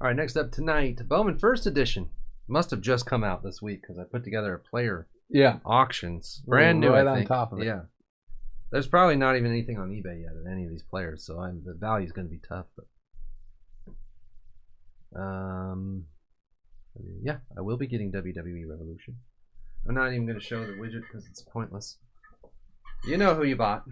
All right, next up tonight, Bowman First Edition. Must have just come out this week because I put together a player auctions. Brand new, right I think. On top of it. Yeah. There's probably not even anything on eBay yet of any of these players, so the value is going to be tough. But yeah, I will be getting WWE Revolution. I'm not even going to show the widget because it's pointless. You know who you bought.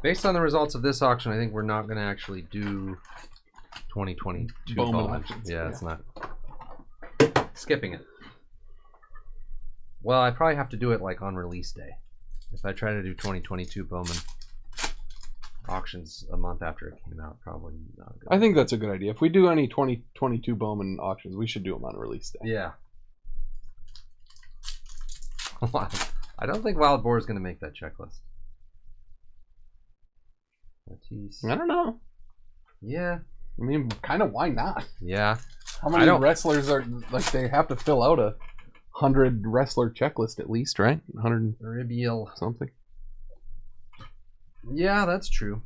Based on the results of this auction, I think we're not going to actually do 2022 Bowman Bowman. auctions. Yeah, it's not. Skipping it. Well, I probably have to do it like on release day. If I try to do 2022 Bowman auctions a month after it came out, probably not good. I think that's a good idea. If we do any 2022 Bowman auctions, we should do them on release day. Yeah. I don't think Wild Boar is going to make that checklist. I don't know. Yeah. I mean, kind of why not? Yeah. How many wrestlers are, like, they have to fill out a 100 wrestler checklist at least, right? 100 Ribiel something. Yeah, that's true.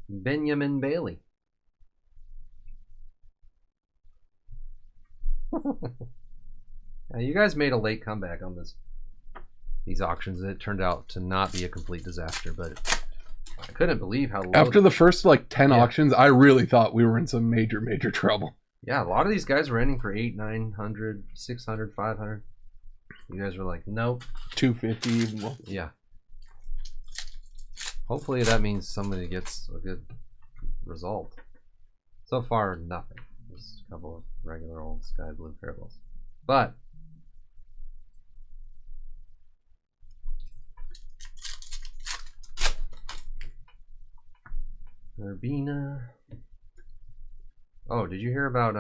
Benjamin Bailey. You guys made a late comeback on these auctions. It turned out to not be a complete disaster, but I couldn't believe how low. After the first like 10 auctions, I really thought we were in some major trouble. Yeah, a lot of these guys were ending for 800, 900, 600, 500. You guys were like, nope. 250. Well, yeah. Hopefully that means somebody gets a good result. So far, nothing. Just a couple of regular old sky blue parables. But Urbina. Oh, did you hear about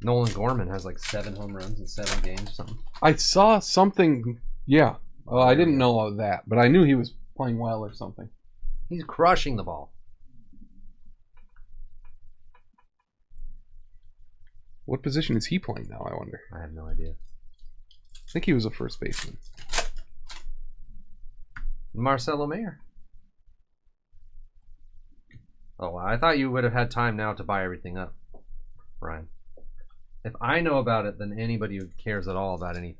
Nolan Gorman has like 7 home runs in 7 games or something? I saw something. Yeah. Oh, I didn't know all that, but I knew he was playing well or something. He's crushing the ball. What position is he playing now, I wonder? I have no idea. I think he was a first baseman. Marcelo Mayer. Oh, I thought you would have had time now to buy everything up, Ryan. If I know about it, then anybody who cares at all about any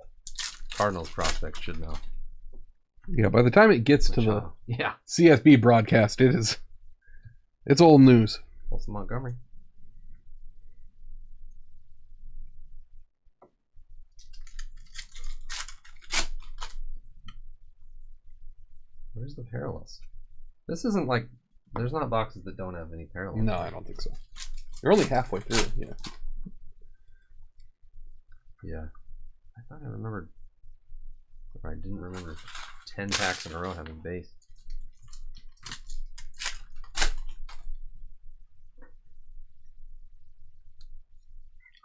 Cardinals prospects should know. Yeah, by the time it gets to the CSB broadcast, it's old news. What's Montgomery? Where's the parallels? This isn't like, there's not boxes that don't have any parallels. No, I don't think so. You're only halfway through, yeah. Yeah. I thought I remembered, or I didn't remember 10 packs in a row having base.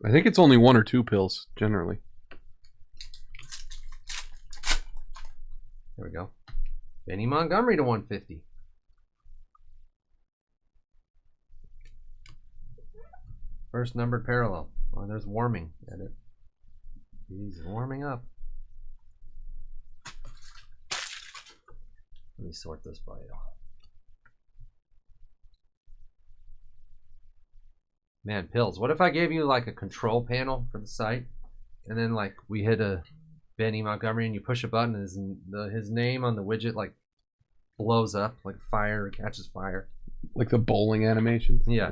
I think it's only 1 or 2 pills, generally. There we go. Benny Montgomery to 150. First numbered parallel. Oh, there's warming at it. He's warming up. Let me sort this by you. Man, pills. What if I gave you like a control panel for the site, and then like we hit a Benny Montgomery and you push a button and his name on the widget like blows up like fire, catches fire. Like the bowling animations? Yeah.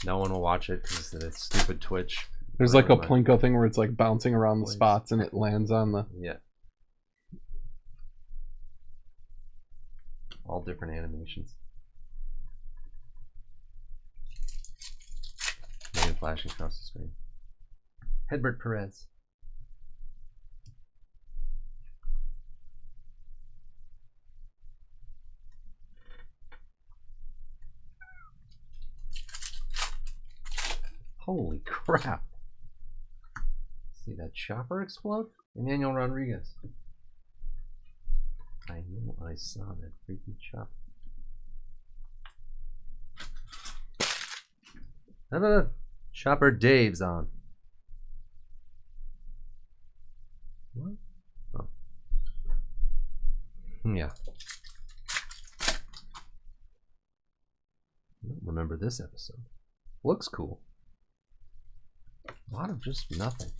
No one will watch it because it's stupid Twitch. There's like a Plinko thing where it's like bouncing around the spots and it lands on the... Yeah. All different animations. Name flashing across the screen. Hedbert Perez. Holy crap. See that chopper explode? Emmanuel Rodriguez. I know I saw that freaky chop. How about Chopper Dave's on? What? Oh. Yeah. I don't remember this episode. Looks cool. A lot of just nothing.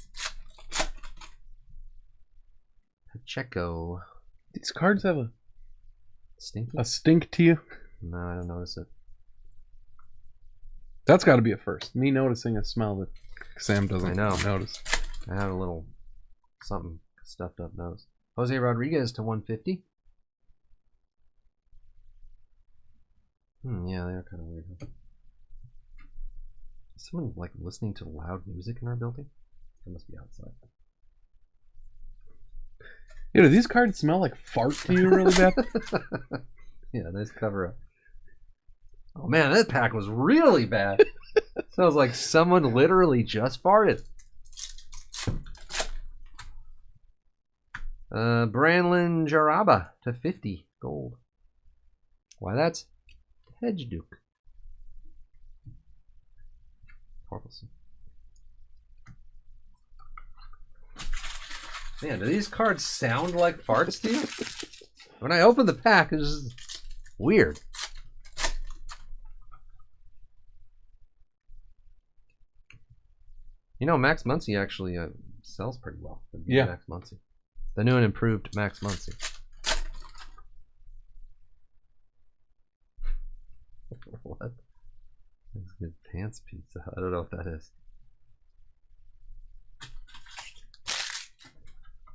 Pacheco. These cards have a stink to you? No, I don't notice it. That's got to be a first. Me noticing a smell that Sam doesn't notice. I have a little something stuffed up nose. Jose Rodriguez to 150. Yeah, they are kind of weird. Huh? Is someone like listening to loud music in our building? It must be outside. Yeah, do these cards smell like fart to you really bad? Yeah, nice cover up. Oh man, that pack was really bad. Sounds like someone literally just farted. Branlin Jaraba to 50 gold. Why, that's Hedge Duke. Torkelson. Man, do these cards sound like farts to you? When I open the pack, it's just weird. You know, Max Muncy actually sells pretty well. Yeah. Max Muncy. The new and improved Max Muncy. What? That's a good pants pizza. I don't know what that is.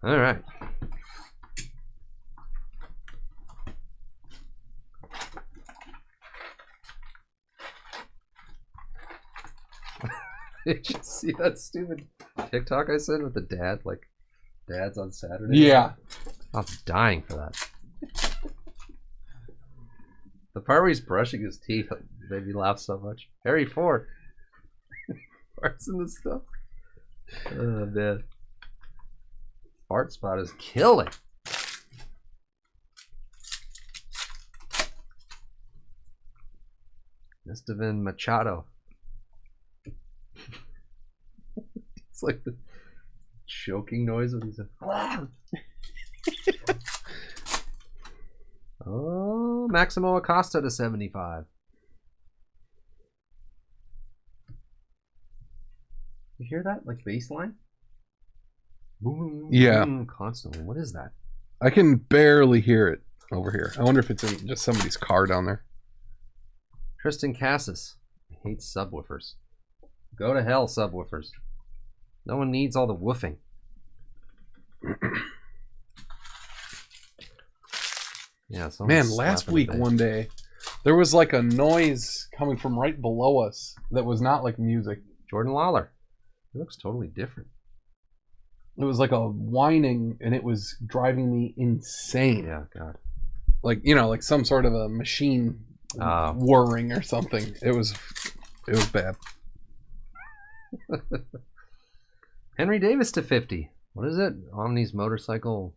All right. Did you see that stupid TikTok I sent with the dad? Like, dads on Saturday? Yeah. I was dying for that. The part where he's brushing his teeth made me laugh so much. Harry Ford. Farts in this stuff. Oh, man. Fart spot is killing. Estevan Machado. It's like the choking noise when he's like, oh, Maximo Acosta to 75. You hear that? Like bass line? Boom, yeah. Boom, constantly. What is that? I can barely hear it over here. I wonder if it's in just somebody's car down there. Tristan Cassis hates subwoofers. Go to hell, subwoofers. No one needs all the woofing. Yeah, man, last week one day there was like a noise coming from right below us that was not like music. Jordan Lawler. It looks totally different. It was like a whining, and it was driving me insane. Yeah, God. Like, you know, like some sort of a machine whirring or something. It was bad. Henry Davis to 50. What is it? Omni's motorcycle,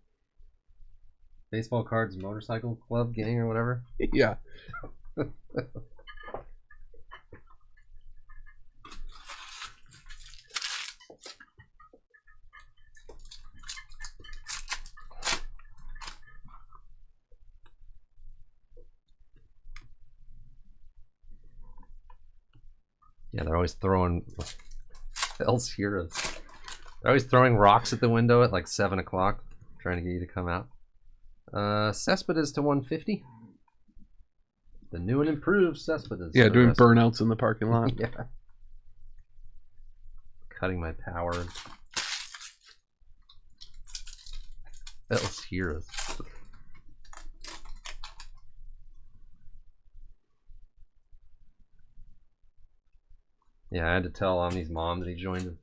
baseball cards, motorcycle club gang or whatever. Yeah. Yeah, they're always throwing Hell's Heroes. They're always throwing rocks at the window at like 7 o'clock, trying to get you to come out. Cespedes to 150. The new and improved Cespedes. Yeah, doing burnouts in the parking lot. Yeah. Cutting my power. Hell's Heroes. Yeah, I had to tell Omni's mom that he joined the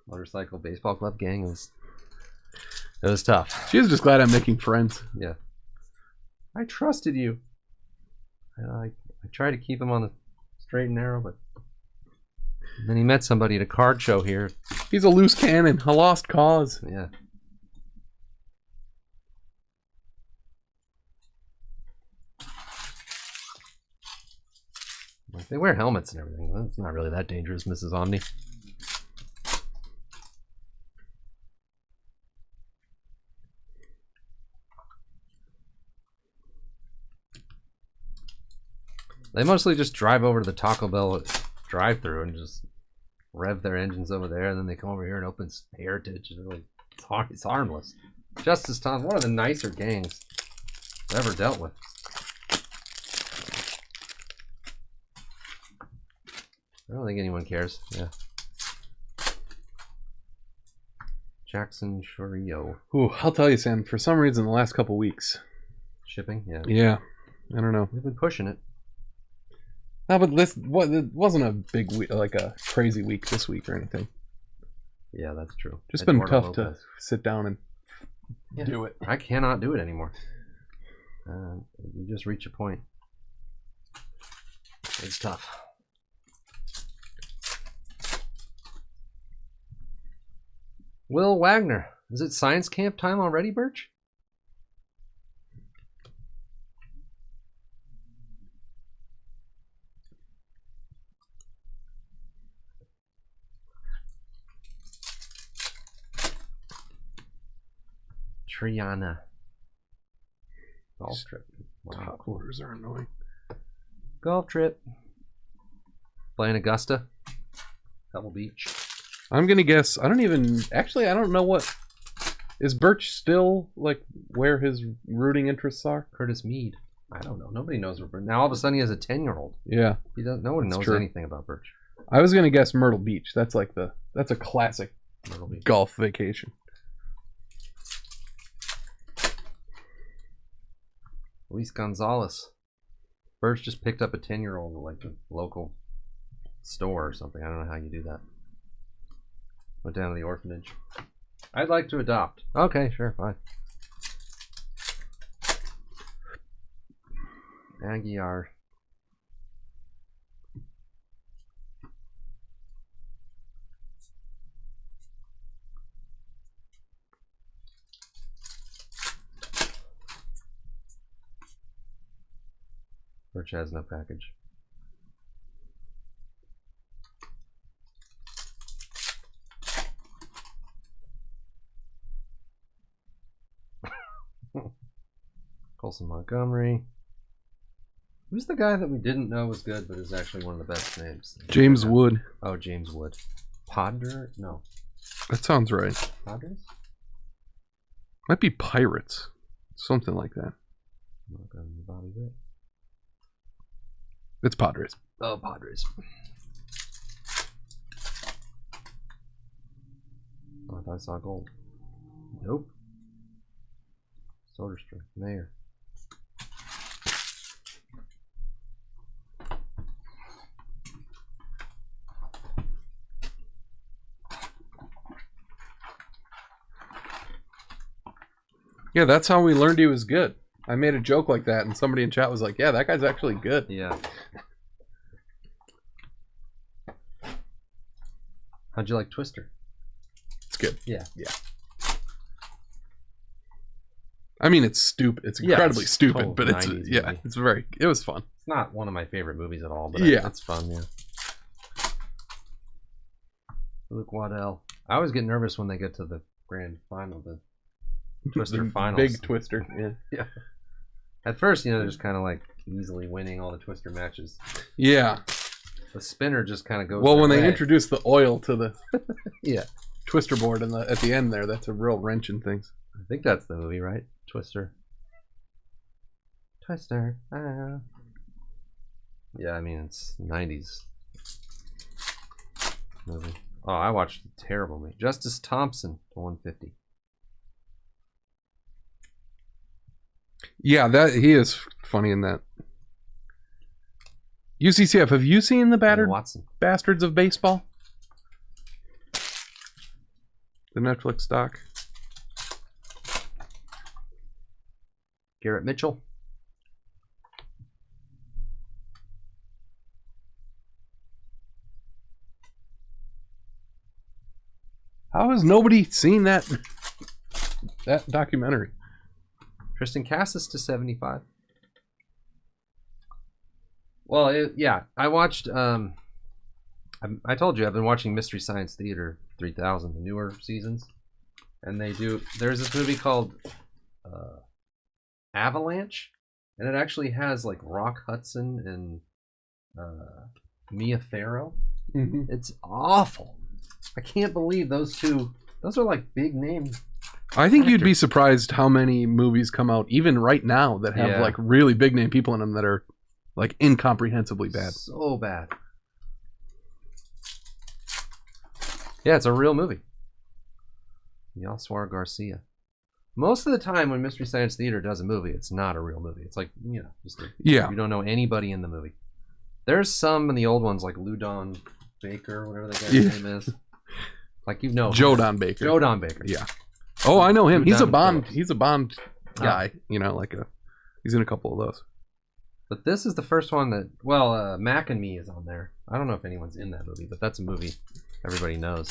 motorcycle baseball club gang. It was tough. She was just glad I'm making friends. Yeah. I trusted you. I tried to keep him on the straight and narrow, but then he met somebody at a card show here. He's a loose cannon, a lost cause. Yeah. They wear helmets and everything. It's not really that dangerous, Mrs. Omni. They mostly just drive over to the Taco Bell drive-thru and just rev their engines over there, and then they come over here and open Heritage. It's harmless. Justice Tom, one of the nicer gangs I've ever dealt with. I don't think anyone cares. Yeah. Jackson Shorio. Ooh, I'll tell you, Sam. For some reason, the last couple weeks, shipping. Yeah. Yeah. I don't know. We've been pushing it. No, but it wasn't a big week, like a crazy week this week or anything. Yeah, that's true. Just been tough to sit down and do it. I cannot do it anymore. You just reach a point. It's tough. Will Wagner. Is it science camp time already, Birch? Triana. Golf trip. Wow. Top orders are annoying. Golf trip. Playing Augusta. Pebble Beach. I'm gonna guess. I don't know what. Is Birch still like where his rooting interests are? Curtis Mead. I don't know. Nobody knows where Birch. Now all of a sudden he has a 10-year-old. Yeah. He doesn't. No one knows anything about Birch. I was gonna guess Myrtle Beach. That's a classic golf vacation. Luis Gonzalez. Birch just picked up a 10-year-old at like a local store or something. I don't know how you do that. Went down to the orphanage. I'd like to adopt. Okay, sure, fine. Aguiar. Birch has no package. Colson Montgomery. Who's the guy that we didn't know was good, but is actually one of the best names? James Wood. Oh, James Wood. Podder? No. That sounds right. Padres? Might be Pirates. Something like that. Bobby Witt. It's Padres. Oh, Padres. Oh, I thought I saw gold. Nope. Soderstrom. Mayor. Yeah, that's how we learned he was good. I made a joke like that, and somebody in chat was like, yeah, that guy's actually good. Yeah. How'd you like Twister? It's good. Yeah. Yeah. I mean, it's stupid. It's incredibly stupid, but it's it was fun. It's not one of my favorite movies at all, but it's fun, yeah. Luke Waddell. I always get nervous when they get to the grand final, the Twister finals. Big Twister. Yeah. Yeah. At first, they're just kind of like easily winning all the Twister matches. Yeah. The spinner just kind of goes. Well, when they introduce the oil to the Twister board at the end there, that's a real wrench in things. I think that's the movie, right? Twister. Twister. Ah. Yeah, I mean it's 90s movie. Oh, I watched a terrible movie. Justice Thompson to 150. Yeah, that he is funny in that. UCCF, have you seen the Battered Bastards of Baseball? The Netflix doc. Garrett Mitchell. How has nobody seen that documentary? Tristan Cassis to 75. Well, yeah, I watched. I told you I've been watching Mystery Science Theater 3000, the newer seasons, and they do. There's this movie called Avalanche, and it actually has like Rock Hudson and Mia Farrow. Mm-hmm. It's awful. I can't believe those two. Those are like big names. I think you'd be surprised how many movies come out, even right now, that have like really big name people in them that are like incomprehensibly bad. So bad. Yeah, it's a real movie. Yaswar Garcia. Most of the time when Mystery Science Theater does a movie, it's not a real movie. It's like, just you don't know anybody in the movie. There's some in the old ones, like Loudon Baker, whatever that guy's name is. Like, Jodan Baker. Jodan Baker. Yeah. Oh, I know him. He's a Bond. Phillips. He's a Bond guy. He's in a couple of those. But this is the first one that, Mac and Me is on there. I don't know if anyone's in that movie, but that's a movie everybody knows.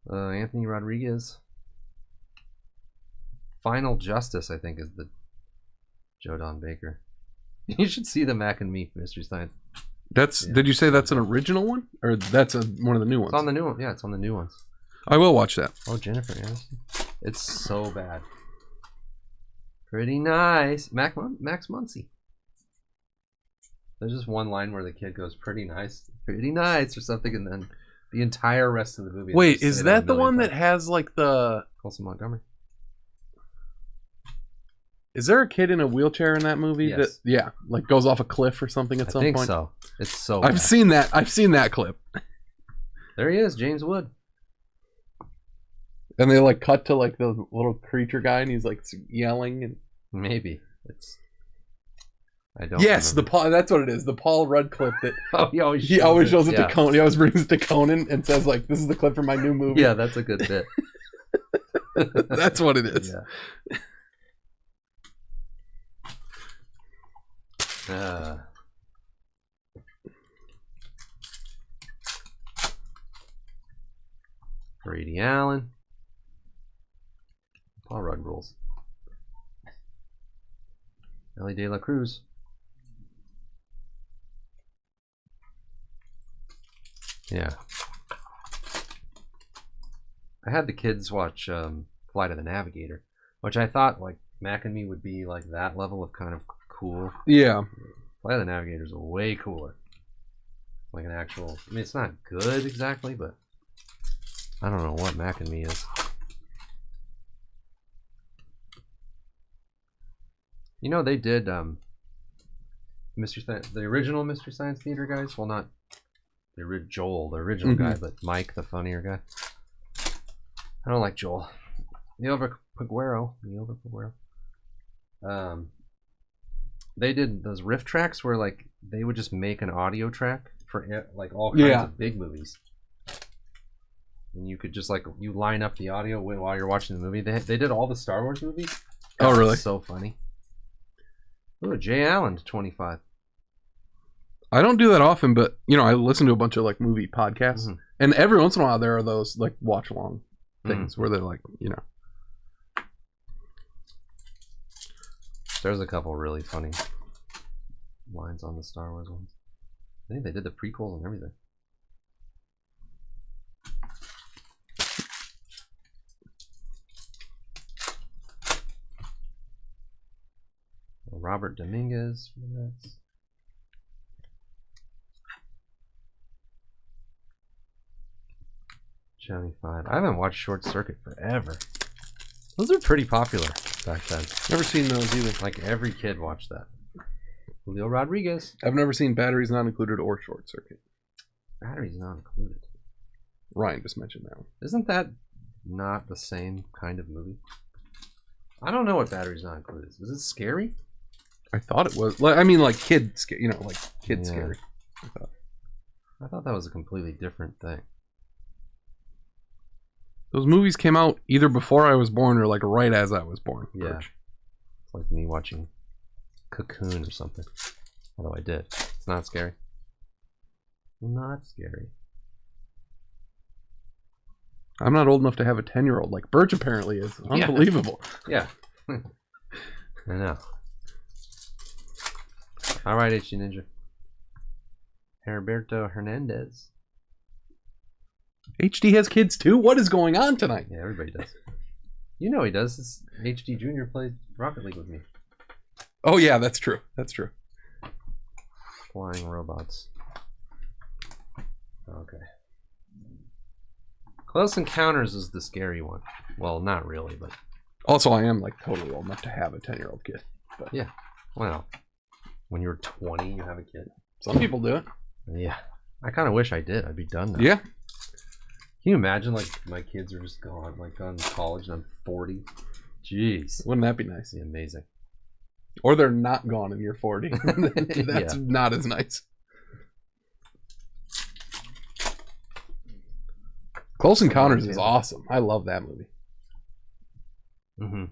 Anthony Rodriguez. Final Justice, I think, is the Jodan Baker. You should see the Mac and Me Mystery Science. Did you say that's an original one, or that's one of the new ones? It's on the new one. Yeah, it's on the new ones. I will watch that. Oh, Jennifer Aniston. It's so bad. Pretty nice. Max Muncy. There's just one line where the kid goes, pretty nice, or something, and then the entire rest of the movie. Wait, is that the one that has like the... Colson Montgomery. Is there a kid in a wheelchair in that movie that, like goes off a cliff or something at some point? I think so. It's so bad. I've seen that clip. There he is, James Wood. And they like cut to like the little creature guy, and he's like yelling. And maybe I don't. Yes, that's what it is. The Paul Rudd clip that he always shows it to Conan. He always brings it to Conan and says like, "This is the clip from my new movie." Yeah, that's a good bit. That's what it is. Yeah. Grady Allen. Paul Rudd rules. Ellie De La Cruz. Yeah. I had the kids watch Flight of the Navigator, which I thought like Mac and Me would be like that level of kind of cool. Yeah. Flight of the Navigator is way cooler. Like an actual... I mean, it's not good exactly, but I don't know what Mac and Me is. They did the original Mystery Science Theater guys. Well, not the original guy, but Mike, the funnier guy. I don't like Joel. Neil Paguero. They did those riff tracks where like they would just make an audio track for like all kinds of big movies, and you could just like you line up the audio while you're watching the movie. They did all the Star Wars movies. Oh, really? So funny. Oh, Jay Allen, 25. I don't do that often, but I listen to a bunch of like movie podcasts, and every once in a while there are those like watch along things where they're like, There's a couple really funny lines on the Star Wars ones. I think they did the prequels and everything. Robert Dominguez. 75. I haven't watched Short Circuit forever. Those are pretty popular back then. Never seen those either. Like every kid watched that. Julio Rodriguez. I've never seen Batteries Not Included or Short Circuit. Batteries Not Included. Ryan just mentioned that one. Isn't that not the same kind of movie? I don't know what Batteries Not Included is. Is it scary? I thought it was. I mean, like kid scary. Like kid scary. I thought that was a completely different thing. Those movies came out either before I was born or like right as I was born. Yeah. It's like me watching Cocoon or something. Although I did. It's not scary. Not scary. I'm not old enough to have a 10-year-old like Birch apparently is. Unbelievable. Yeah. I know. All right, HD Ninja. Heriberto Hernandez. HD has kids too? What is going on tonight? Yeah, everybody does. You know he does. This HD Junior played Rocket League with me. Oh yeah, that's true. That's true. Flying robots. Okay. Close Encounters is the scary one. Well, not really, but... Also, I am like totally old enough to have a 10-year-old kid. But yeah. Well, when you're 20, you have a kid. Some people do it. Yeah. I kind of wish I did. I'd be done now. Yeah. Can you imagine, like, my kids are just gone, like, gone to college and I'm 40? Jeez. Wouldn't that be nice? That'd be amazing. Or they're not gone and you're 40. That's not as nice. Close Encounters is awesome. I love that movie. Mm-hmm.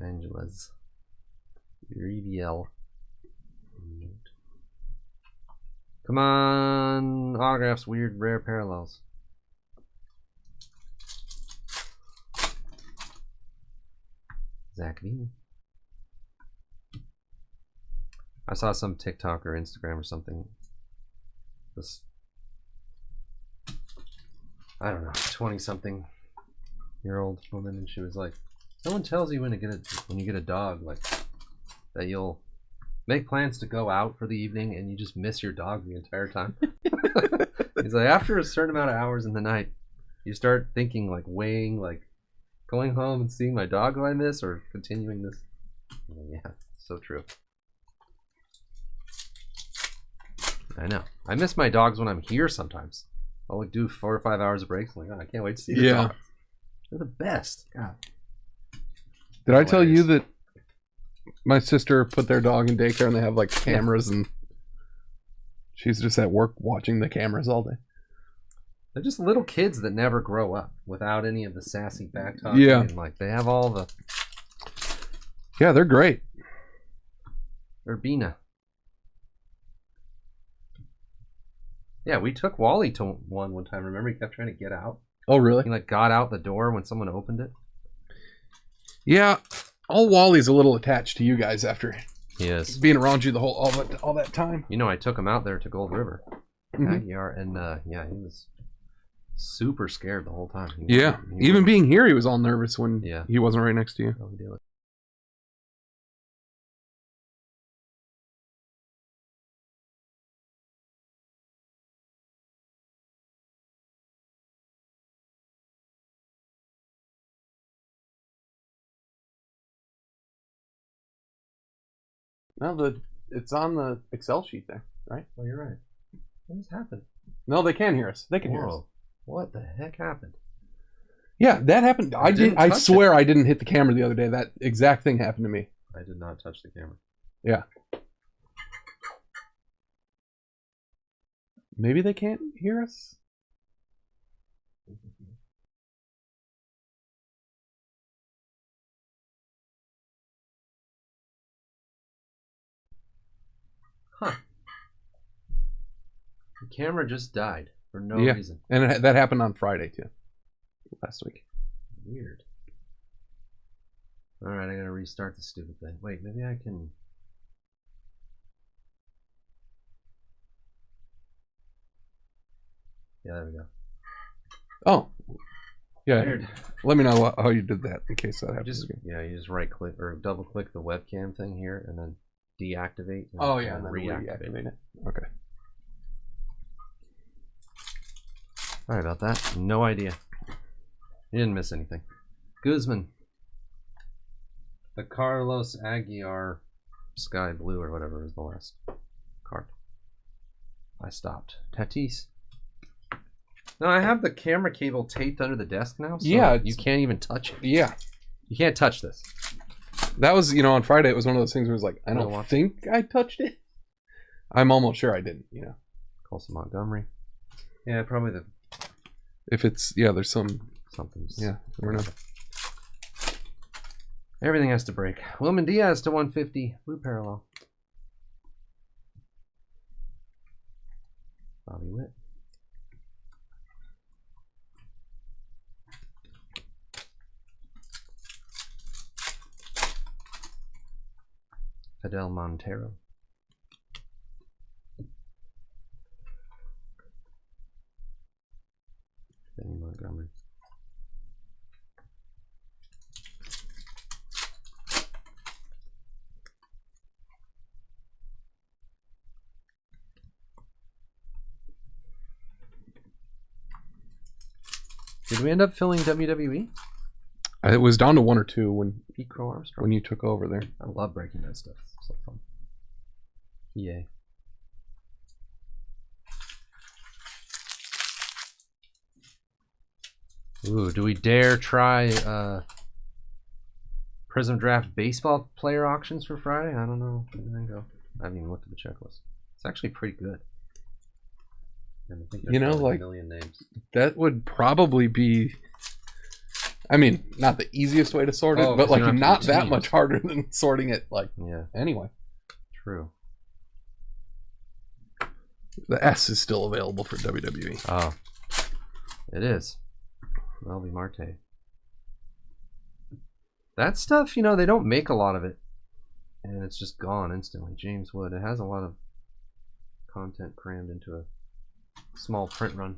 Angela's Reveal. Come on, autographs, weird, rare parallels. Zach V. I saw some TikTok or Instagram or something. This, I don't know, 20-something-year-old woman, and she was like, "Someone tells you when you get a dog, like that you'll make plans to go out for the evening and you just miss your dog the entire time." He's like, after a certain amount of hours in the night, you start thinking, like, weighing, like, going home and seeing my dog who I miss or continuing this. Yeah, so true. I know. I miss my dogs when I'm here sometimes. I'll like do 4 or 5 hours of breaks. I'm like, oh, I can't wait to see the dogs. They're the best. God. Did I tell you that my sister put their dog in daycare and they have like cameras and she's just at work watching the cameras all day? They're just little kids that never grow up without any of the sassy back talking. Yeah. And, like, they have all the... Yeah, they're great. Urbina. Yeah, we took Wally to one time. Remember, he kept trying to get out. Oh, really? He like got out the door when someone opened it. Yeah, all Wally's a little attached to you guys after he is being around you the whole all that time. You know, I took him out there to Gold River, Mm-hmm. and yeah, he was super scared the whole time. Even being here, he was all nervous when he wasn't right next to you. No, it's on the Excel sheet there, right? Oh, you're right. What has happened? No, they can hear us. They can hear us. What the heck happened? Yeah, that happened. I swear I didn't hit the camera the other day. That exact thing happened to me. I did not touch the camera. Yeah. Maybe they can't hear us? Huh. The camera just died for no reason. And that happened on Friday too. Last week. Weird. Alright, I gotta restart the stupid thing. Wait, maybe I can... Yeah, there we go. Oh. Yeah. Weird. Let me know how you did that in case that happens again. Yeah, you just right click or double click the webcam thing here and then deactivate. And and then reactivate it. Okay. Sorry about that. No idea. You didn't miss anything. Guzman. The Carlos Aguiar Sky Blue or whatever is the last card. I stopped. Tatis. No, I have the camera cable taped under the desk now, so you can't even touch it. Yeah. You can't touch this. That was, on Friday, it was one of those things where it was like, I don't think I touched it. I'm almost sure I didn't, Colson Montgomery. Yeah, probably the. If it's there's some Something's. yeah. I don't know. Everything has to break. Wilman Diaz to 150. Blue parallel. Bobby Witt. Fidel Montero. Benny Montgomery. Did we end up filling WWE? It was down to 1 or 2 when Pete Crow Armstrong. when you took over there. I love breaking that stuff. It's so fun. EA. Ooh, do we dare try Prism Draft baseball player auctions for Friday? I don't know. Where did I go? I haven't even looked at the checklist. It's actually pretty good. And I think there's like a million names. That would probably be. I mean, not the easiest way to sort it, but like not that much harder than sorting it. Like anyway. True. The S is still available for WWE. Oh, it is. Melby Marte. That stuff, they don't make a lot of it, and it's just gone instantly. James Wood. It has a lot of content crammed into a small print run.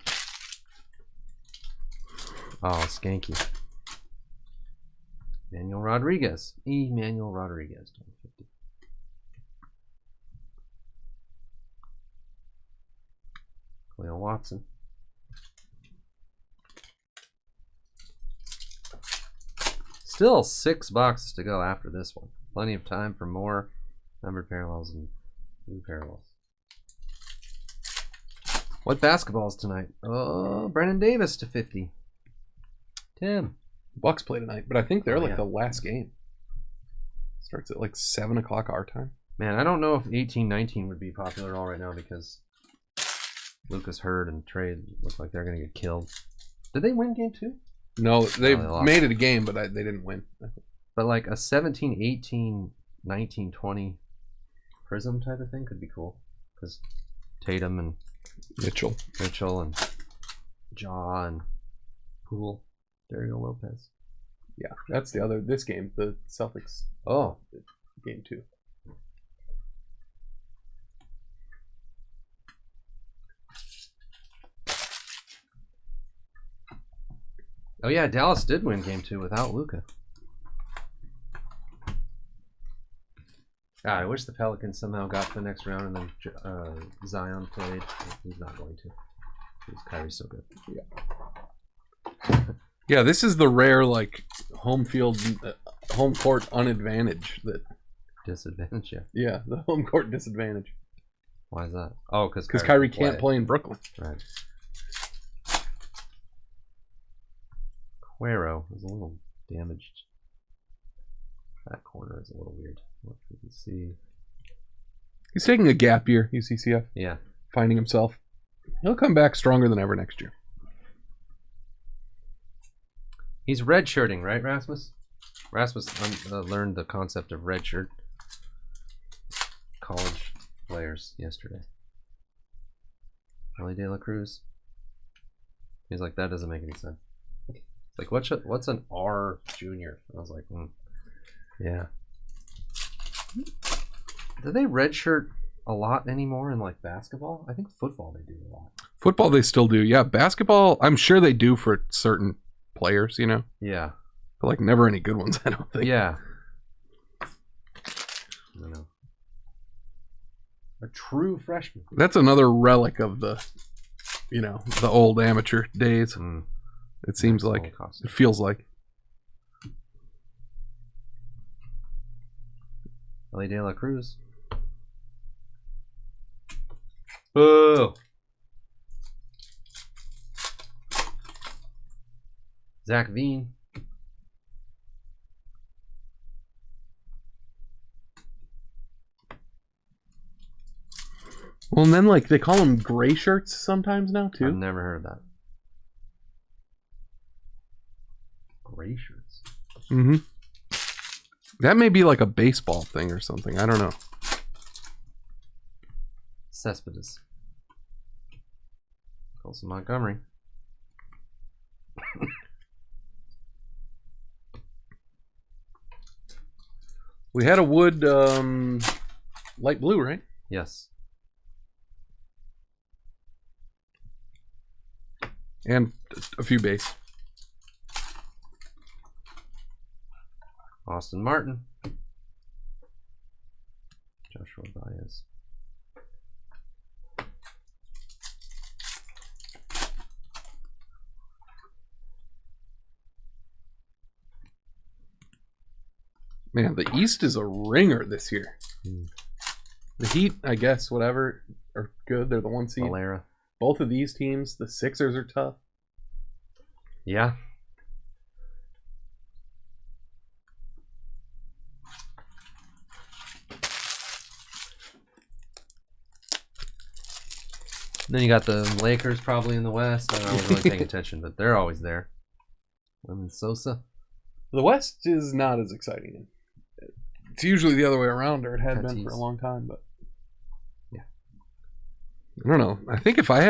Oh, skanky. Emmanuel Rodriguez. 250. Cleo Watson. Still 6 boxes to go after this one. Plenty of time for more numbered parallels and blue parallels. What basketballs tonight? Oh, Brennan Davis to 50. Tim. Bucks play tonight, but I think they're the last game. Starts at like 7 o'clock our time. Man, I don't know if 18-19 would be popular at all right now because Lucas Hurd and Trey look like they're going to get killed. Did they win game 2? No, they made it a game, but they didn't win. But like a 17, 18, 19, 20 Prism type of thing could be cool. Because Tatum and Mitchell and Jaw and Poole, Dario Lopez. Yeah, that's this game, the Celtics. Oh, game 2. Oh yeah, Dallas did win game 2 without Luka. I wish the Pelicans somehow got to the next round and then Zion played. He's not going to. Because Kyrie's so good. Yeah. Yeah, this is the rare home court unadvantage that. Disadvantage, yeah. Yeah, the home court disadvantage. Why is that? Oh, because Kyrie can't play in Brooklyn. Right. Cuero is a little damaged. That corner is a little weird. What did we see? He's taking a gap year, UCCF. Yeah. Finding himself. He'll come back stronger than ever next year. He's redshirting, right, Rasmus? Rasmus learned the concept of redshirt college players yesterday. Ellie De La Cruz. He's like, that doesn't make any sense. Like, what's an R junior? I was like, yeah. Do they redshirt a lot anymore in basketball? I think football they do a lot. Football they still do, yeah. Basketball, I'm sure they do for certain players, Yeah. But never any good ones, I don't think. Yeah. I don't know. A true freshman. That's another relic of the old amateur days. It seems like. It feels like. Ellie De La Cruz. Boo! Zach Veen. Well, and then like they call them gray shirts sometimes now too. I've never heard of that. Gray shirts. Mm-hmm. That may be like a baseball thing or something. I don't know. Cespedes. Colson Montgomery. We had a wood light blue, right? Yes. And a few base. Austin Martin. Joshua Baez. Man, the East is a ringer this year. The Heat, I guess, whatever, are good. They're the 1 seed. Valera. Both of these teams, the Sixers are tough. Yeah. Then you got the Lakers probably in the West. I wasn't really paying attention, but they're always there. Lemon Sosa. The West is not as exciting. It's usually the other way around, or it had been for a long time, but yeah. I don't know. I think if I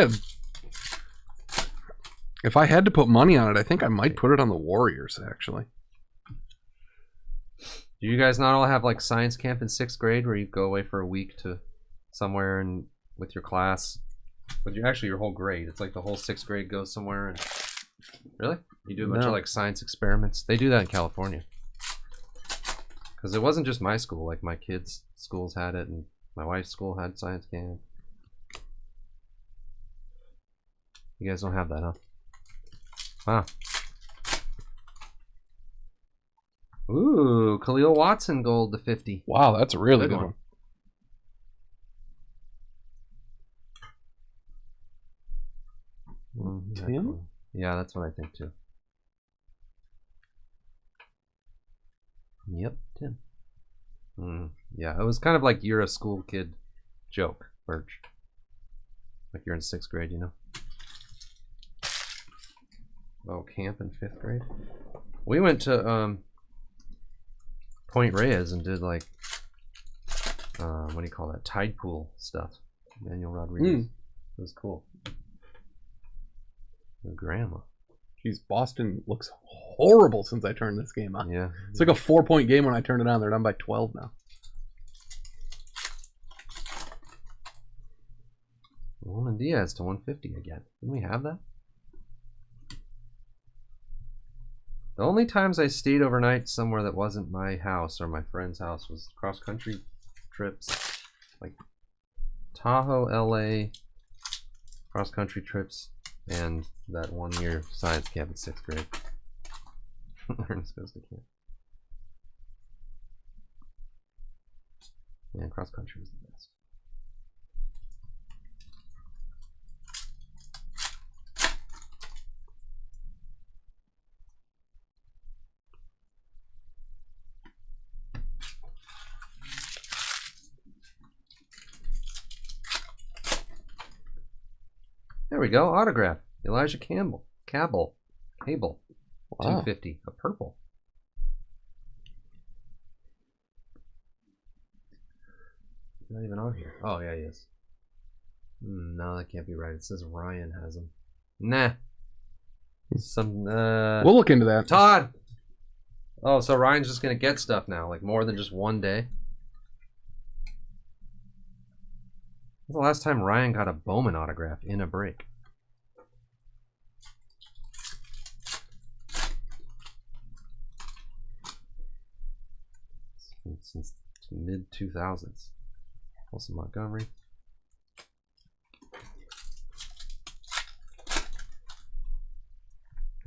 had to put money on it, I think I might put it on the Warriors, actually. Do you guys not all have like science camp in 6th grade where you go away for a week to somewhere and with your class? But your whole grade. It's like the whole 6th grade goes somewhere. And really? You do a bunch of like science experiments? They do that in California. Because it wasn't just my school. Like my kids' schools had it, and my wife's school had science camp. You guys don't have that, huh? Wow. Ooh, Khalil Watson gold to 50. Wow, that's a really good one. Tim? Yeah, that's what I think too. Yep, Tim. Yeah, it was kind of like you're a school kid joke, Birch. Like you're in 6th grade, you know? Oh, camp in 5th grade? We went to Point Reyes and did like, what do you call that? Tide pool stuff. Manuel Rodriguez. It was cool. Your grandma. Geez, Boston looks horrible since I turned this game on. Yeah. It's like a 4-point game when I turned it on. They're down by 12 now. Roman Diaz to 150 again. Didn't we have that? The only times I stayed overnight somewhere that wasn't my house or my friend's house was cross-country trips. Like Tahoe, LA, cross-country trips, and that 1 year science camp in 6th grade. Ernest goes to camp. Yeah, cross-country was the best. There we go. Autograph. Elijah Campbell. Cable. 250. A purple. Not even on here. Oh, yeah, he is. No, that can't be right. It says Ryan has him. Nah. We'll look into that. Todd! Oh, so Ryan's just going to get stuff now, like more than just one day? When's the last time Ryan got a Bowman autograph in a break? Since mid-2000s. Colson Montgomery.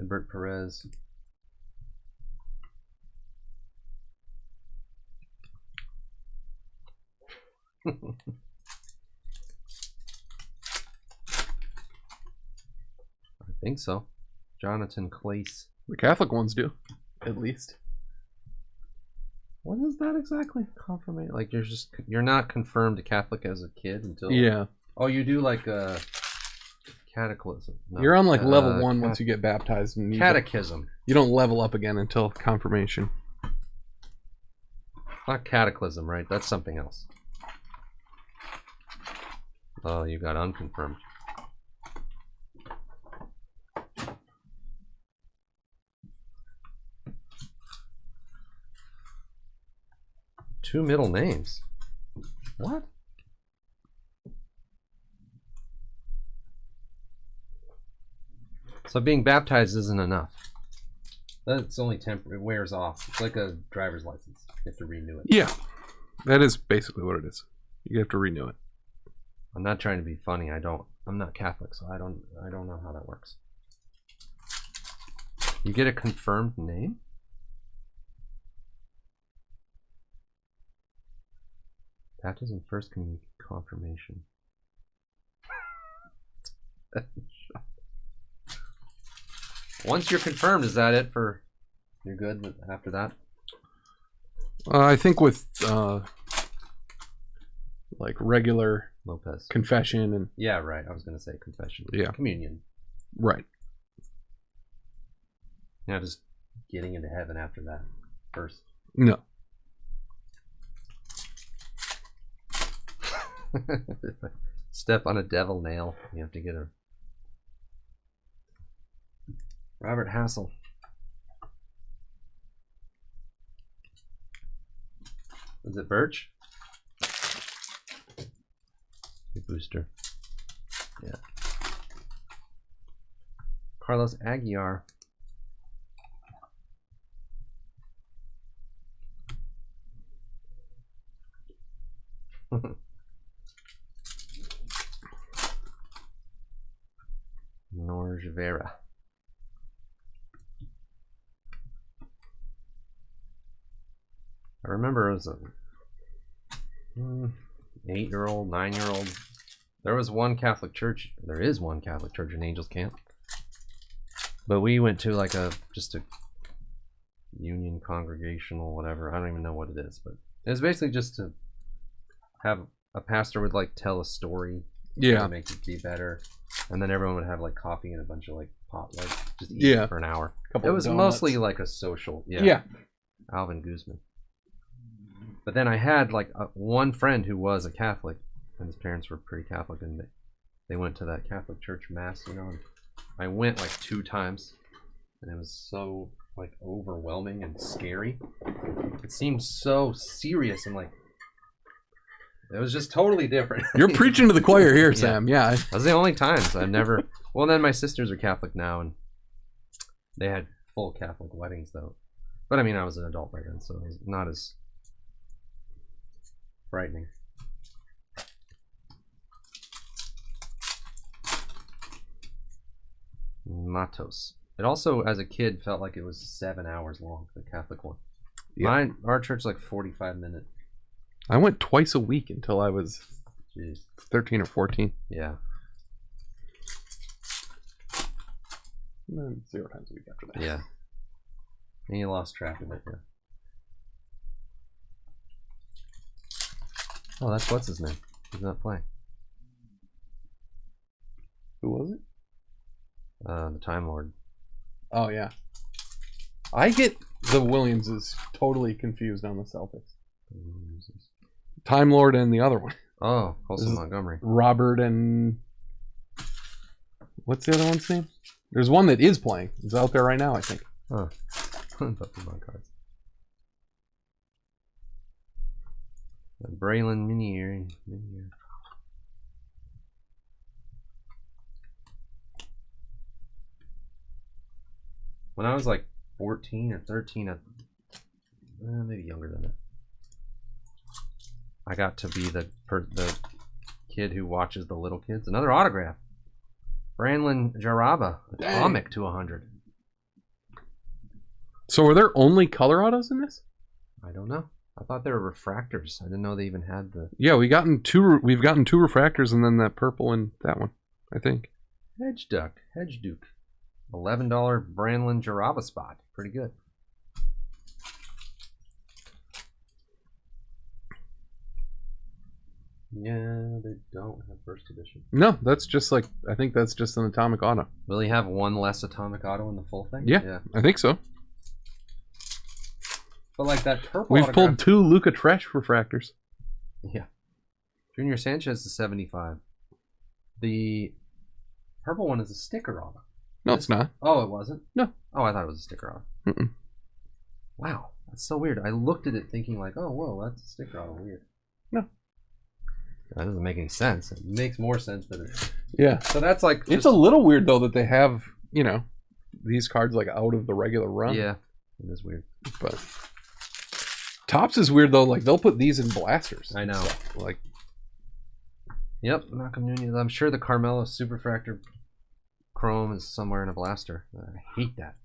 Edbert Perez. I think so. Jonathan Clace. The Catholic ones do, at least. What is that exactly? Confirmation? Like you're not confirmed a Catholic as a kid until Oh, you do like a cataclysm. No, You're on like level 1 once you get baptized, and catechism. You don't level up again until confirmation. Not cataclysm, right? That's something else. Oh, you got unconfirmed. Two middle names. What? So being baptized isn't enough. That's only temporary. It wears off. It's like a driver's license. You have to renew it. Yeah, that is basically what it is. You have to renew it. I'm not trying to be funny. I'm not Catholic, so I don't know how that works. You get a confirmed name? Baptism, first communion, confirmation. Once you're confirmed, is that it for... You're good after that? I think with like regular Lopez. confession and... Yeah, right. I was going to say confession. Yeah. Communion. Right. Not just getting into heaven after that first. No. Step on a devil nail. You have to get a... Robert Hassel. Is it Birch? Your booster. Yeah. Carlos Aguiar. Norge Vera. I remember as a 8-year-old, 9-year-old, there was one Catholic church. There is one Catholic church in Angels Camp, but we went to like just a union congregational whatever. I don't even know what it is, but it was basically just to have a pastor would like tell a story. Yeah. To make it be better, and then everyone would have like coffee and a bunch of like pot, like just eat for an hour. It was mostly like a social. Yeah. Alvin Guzman. But then I had like one friend who was a Catholic, and his parents were pretty Catholic, and they went to that Catholic church mass, you know. And I went like 2 times, and it was so like overwhelming and scary. It seemed so serious and like it was just totally different. You're preaching to the choir here, Sam. Yeah. That was the only times I've never. Well, then my sisters are Catholic now, and they had full Catholic weddings though. But I mean, I was an adult by then, so it was not as frightening. Matos. It also, as a kid, felt like it was 7 hours long, the Catholic one. Yeah. Our church like 45 minutes. I went twice a week until I was 13 or 14. Yeah. And then 0 times a week after that. Yeah. And you lost track of it, yeah. Oh, that's what's his name. He's not playing. Who was it? The Time Lord. Oh, yeah. I get the Williamses totally confused on the Celtics. Time Lord and the other one. Oh, Colson Montgomery. Robert and... What's the other one's name? There's one that is playing. He's out there right now, I think. Huh. Pokemon cards. Braylon Minier. When I was like 14 or 13, maybe younger than that, I got to be the kid who watches the little kids. Another autograph. Branlin Jaraba, Atomic to 100. So are there only color autos in this? I don't know. I thought they were refractors. I didn't know they even had the... Yeah, we've gotten two refractors and then that purple and that one, I think. Hedge Duke. $11 Branlin Jaraba spot. Pretty good. Yeah, they don't have first edition. No, that's just like, I think that's just an atomic auto. Will he have one less atomic auto in the full thing? Yeah. I think so. But like that purple We've autograph... pulled 2 Luca Tresh refractors. Yeah. Junior Sanchez is 75. The purple one is a sticker auto. No, it's not. Oh, it wasn't? No. Oh, I thought it was a sticker auto. Mm-mm. Wow, that's so weird. I looked at it thinking like, oh, whoa, that's a sticker auto. Weird. No. That doesn't make any sense. It makes more sense than it. Yeah. So that's like... It's a little weird, though, that they have, you know, these cards like out of the regular run. Yeah, it is weird. But Topps is weird, though. Like, they'll put these in blasters. I know. So, like... Yep, Malcolm Nunez. I'm sure the Carmelo Superfractor Chrome is somewhere in a blaster. I hate that.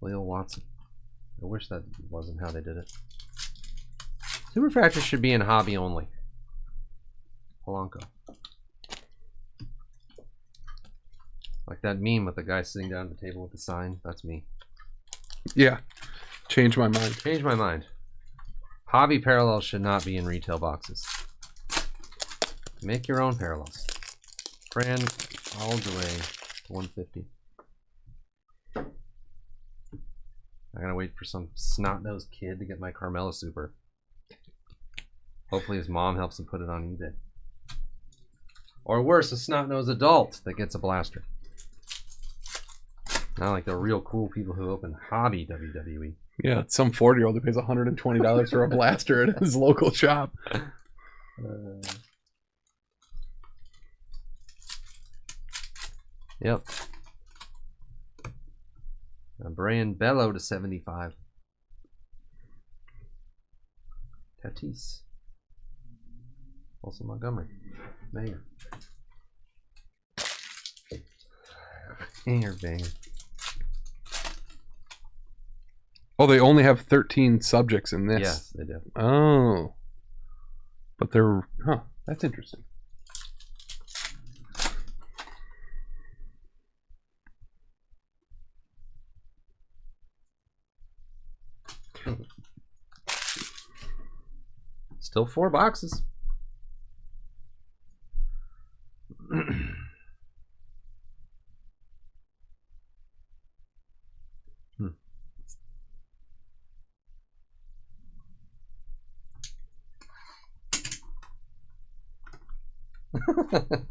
Leo Watson. I wish that wasn't how they did it. Superfractor should be in hobby only. Polanco. Like that meme with the guy sitting down at the table with the sign. That's me. Yeah. Change my mind. Change my mind. Hobby parallels should not be in retail boxes. Make your own parallels. Fran all the way to 150. I gotta wait for some snot-nosed kid to get my Carmelo Super. Hopefully his mom helps him put it on eBay. Or worse, a snot-nosed adult that gets a blaster. Not like the real cool people who open hobby WWE. Yeah, it's some 40-year-old who pays $120 for a blaster at his local shop. Yep. Brian Bello to 75. Tatis. Also Montgomery. Banger. Banger. Oh, they only have 13 subjects in this. Yes, they do. Oh. But they're... Huh. That's interesting. Still 4 boxes.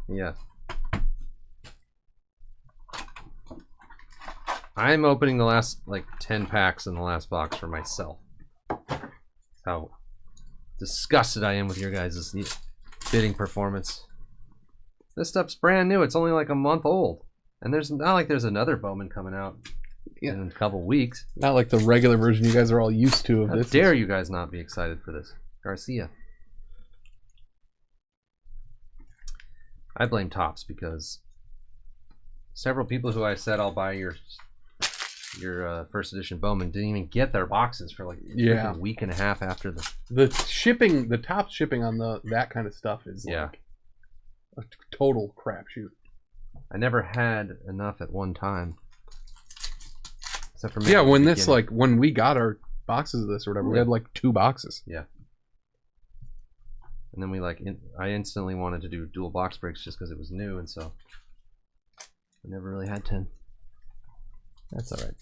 Yeah. I'm opening the last like 10 packs in the last box for myself. How disgusted I am with your guys' bidding performance. This stuff's brand new. It's only like a month old. And there's not like there's another Bowman coming out in a couple weeks. Not like the regular version you guys are all used to of How this. dare you guys not be excited for this? Garcia. I blame Topps because several people who I said I'll buy your first edition Bowman didn't even get their boxes for like a week and a half after the shipping. The Topps shipping on that kind of stuff is like a total crapshoot. I never had enough at one time. Except for when this when we got our boxes of this or whatever, we had like 2 boxes. Yeah. And then we I instantly wanted to do dual box breaks just because it was new, and so I never really had 10. That's all right.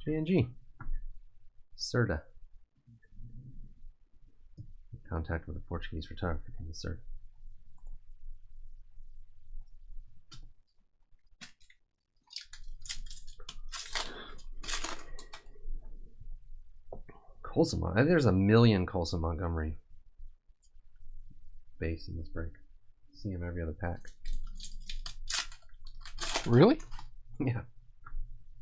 J&G. Serta. Contact with a Portuguese photographer in the Serta. Colson, there's a million Colson Montgomery base in this break. See him every other pack. Really? Yeah.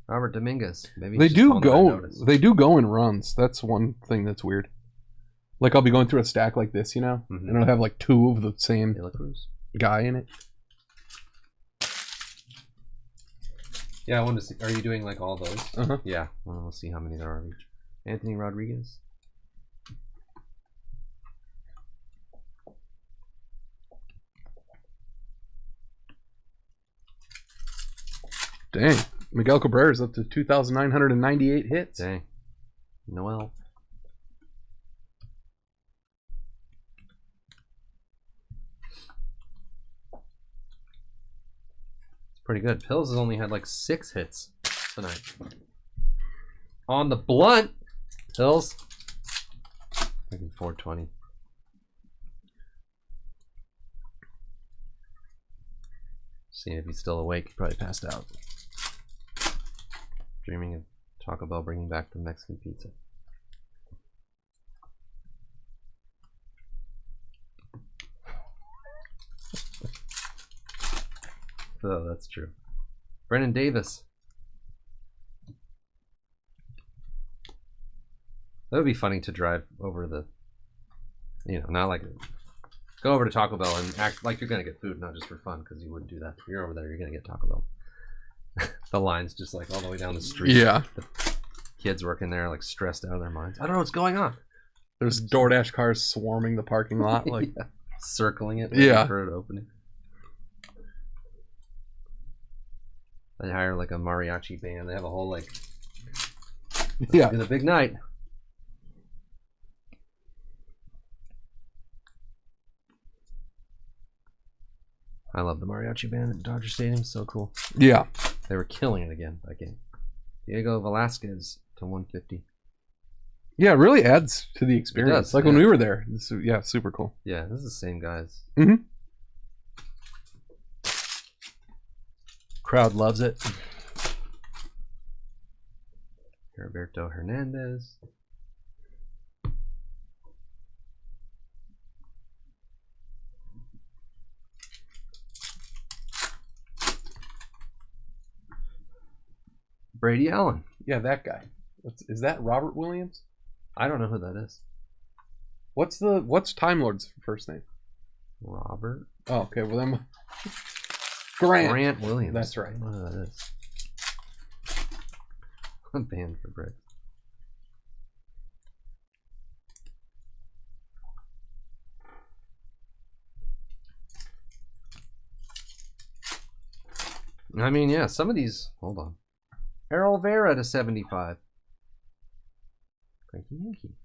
Robert Dominguez. Maybe they do go in runs. That's one thing that's weird. Like I'll be going through a stack like this, you know, and I'll have like 2 of the same guy in it. Yeah, I wanted to see. Are you doing like all those? Uh-huh. Yeah. Well, we'll see how many there are of each. Anthony Rodriguez. Dang. Miguel Cabrera's up to 2,998 hits. Dang. Noel. Pretty good. Pills has only had like 6 hits tonight. On the blunt, Pills. Making 420. Seeing if he's still awake. He probably passed out. Dreaming of Taco Bell bringing back the Mexican pizza. Oh, that's true. Brennan Davis. That would be funny to drive over the, not like, go over to Taco Bell and act like you're going to get food, not just for fun, because you wouldn't do that. If you're over there, you're going to get Taco Bell. The line's just like all the way down the street. Yeah. The kids working there like stressed out of their minds. I don't know what's going on. There's DoorDash cars swarming the parking lot, like yeah. Circling it. Yeah. For it opening. They hire like a mariachi band. They have a whole like. Yeah. It's a big night. I love the mariachi band at Dodger Stadium. So cool. Yeah. They were killing it again that game. Diego Velasquez to 150. Yeah, it really adds to the experience. Does, like when we were there. Yeah, super cool. Yeah, this is the same guys. Mm-hmm. Crowd loves it. Roberto Hernandez. Brady Allen. Yeah, that guy. Is that Robert Williams? I don't know who that is. What's Time Lord's first name? Robert. Oh, okay. Well, then Grant Williams. That's right. I don't know who that is. A band for Brett. I mean, yeah, some of these. Hold on. Errol Vera to 75. Cranky Yankee.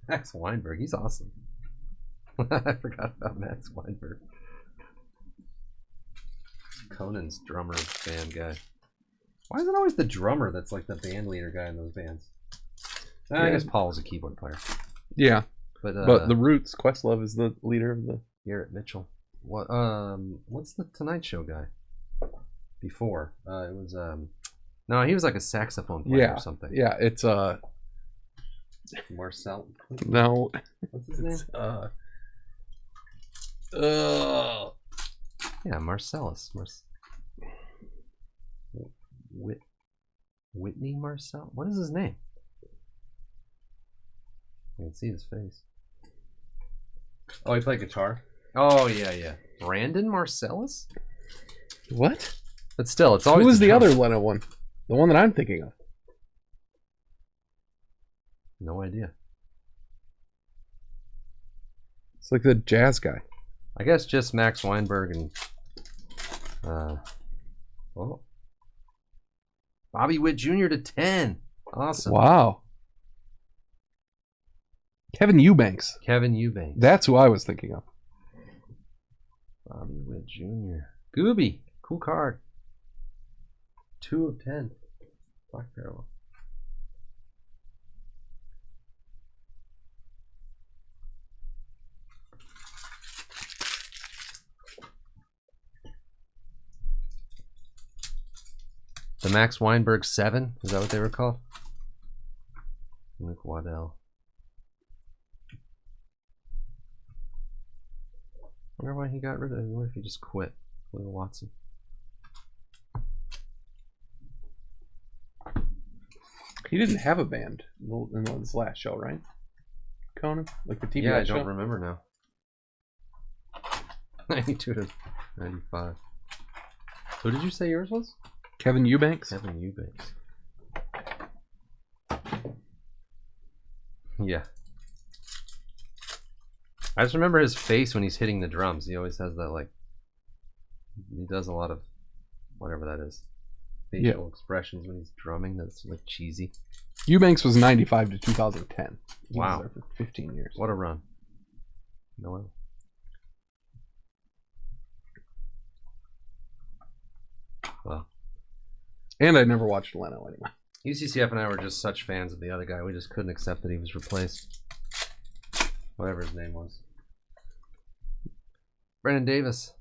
Max Weinberg, he's awesome. I forgot about Max Weinberg. Conan's drummer band guy. Why is it always the drummer that's like the band leader guy in those bands? Yeah. I guess Paul's a keyboard player. Yeah. But the Roots, Questlove is the leader of the Garrett Mitchell. What what's the Tonight Show guy? Before. It was no, he was like a saxophone player or something. Yeah, it's Marcel. no. What's his name? Yeah, Marcellus. Whitney Marcel? What is his name? I can see his face. Oh, he played guitar? Oh, yeah. Brandon Marcellus? What? But still, it's always. Who was the other Leno one? The one that I'm thinking of. No idea. It's like the jazz guy. I guess just Max Weinberg and Bobby Witt Jr. to 10. Awesome. Wow. Kevin Eubanks. That's who I was thinking of. Bobby Witt Jr. Gooby. Cool card. 2 of 10. Black parallel. The Max Weinberg 7? Is that what they were called? Luke Waddell. I wonder why he got rid of it. I wonder if he just quit. Will Watson. He didn't have a band in this last show, right? Conan? Like the TV show? Yeah, I don't remember now. 92 to 95. Who did you say yours was? Kevin Eubanks? Kevin Eubanks. Yeah. I just remember his face when he's hitting the drums. He always has that, like, he does a lot of whatever that is. Facial expressions when he's drumming. That's like cheesy. Eubanks was 95 to 2010. He Wow. was there for 15 years. What a run. No. Well, and I never watched Leno anyway. UCCF and I were just such fans of the other guy. We just couldn't accept that he was replaced. Whatever his name was. Brennan Davis.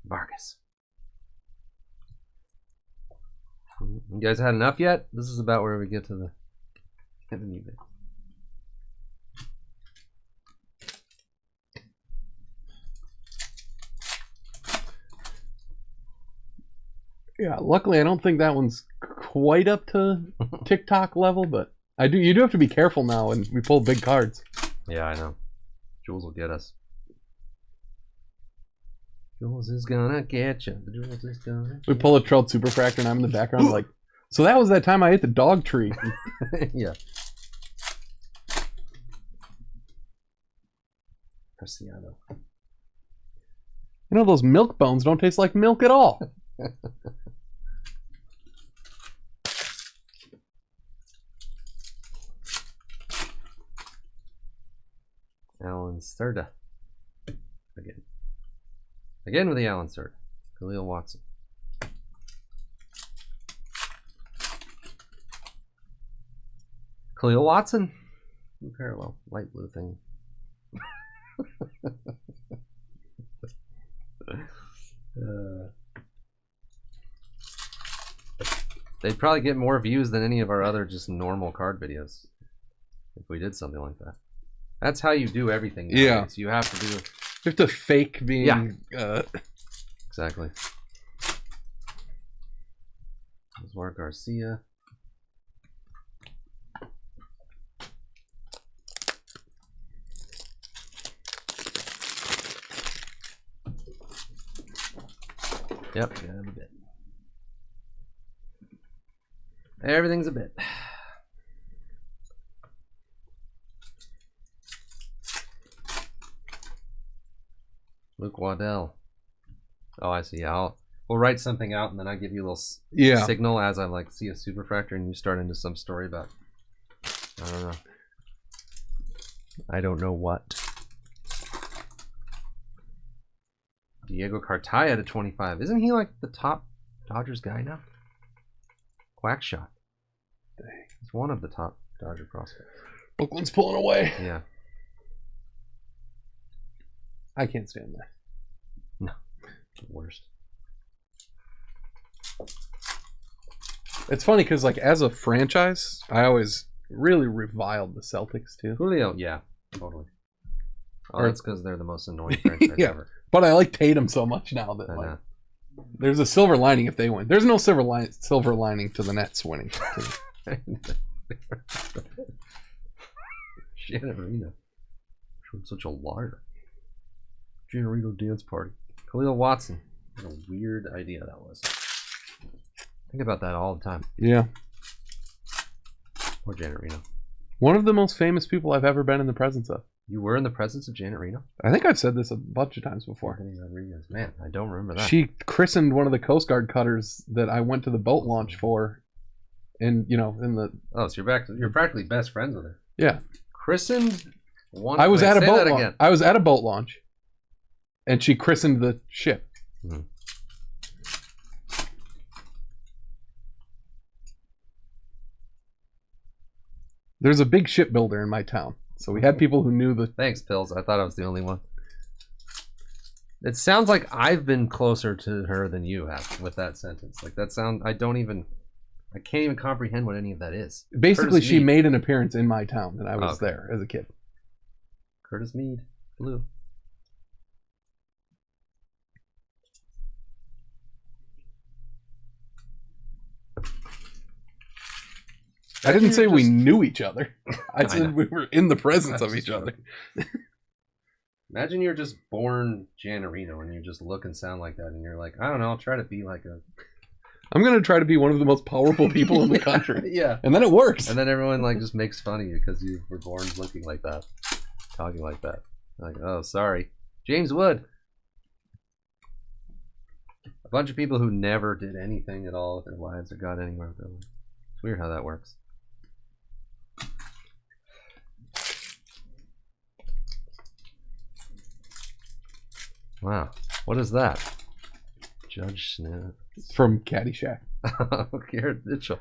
Vargas. You guys had enough yet? This is about where we get to the new bit. Yeah, luckily I don't think that one's quite up to TikTok level, but you do have to be careful now, and we pull big cards. Yeah, I know. Jules will get us. Jules is gonna get you. Jules is gonna. We pull a Trelled Superfractor, and I'm in the background like, so that was that time I ate the dog tree. Yeah. Preciado. You know, those milk bones don't taste like milk at all. Alan Serta. Again with the Alan Serta. Khalil Watson. Khalil Watson. Blue parallel. Light blue thing. They'd probably get more views than any of our other just normal card videos if we did something like that. That's how you do everything nowadays. Yeah. You have to do. You have to fake being. Yeah. Exactly. Oswald Garcia. Yep, yeah, a bit. Everything's a bit. Luke Waddell. Oh, I see. We'll write something out, and then I give you a little signal as I like see a superfractor, and you start into some story about. I don't know. I don't know what. Diego Cartaya to 25. Isn't he like the top Dodgers guy now? Quackshot. He's one of the top Dodger prospects. Oakland's pulling away. Yeah. I can't stand that. No. The worst. It's funny because, like, as a franchise, I always really reviled the Celtics too. Julio, yeah, totally. Oh, that's because they're the most annoying franchise ever. But I like Tatum so much now that like, there's a silver lining if they win. There's no silver lining to the Nets winning. Gianarino. Such a liar. Gianarino dance party. Khalil Watson. What a weird idea that was. Think about that all the time. Yeah. Poor Janet Reno. One of the most famous people I've ever been in the presence of. You were in the presence of Janet Reno? I think I've said this a bunch of times before. Man, I don't remember that. She christened one of the Coast Guard cutters that I went to the boat launch for. And, you know, in the... Oh, so you're practically best friends with her. Yeah. Christened one... I was at a boat launch. I was at a boat launch. And she christened the ship. Mm-hmm. There's a big shipbuilder in my town. So we had people who knew the... Thanks, Pills. I thought I was the only one. It sounds like I've been closer to her than you have with that sentence. Like that sound... I can't even comprehend what any of that is. Basically, she made an appearance in my town, and I was there as a kid. Curtis Mead. Blue. I didn't say we knew each other. I said we were in the presence of each other. Imagine you're just born Gianarino and you just look and sound like that, and you're like, I don't know, I'll try to be like a... I'm going to try to be one of the most powerful people in the country. Yeah. And then it works. And then everyone like just makes fun of you because you were born looking like that, talking like that. Like, oh, sorry. James Wood. A bunch of people who never did anything at all with their lives or got anywhere with their lives. It's weird how that works. Wow. What is that? Judge Smith. From Caddyshack. Garrett Mitchell.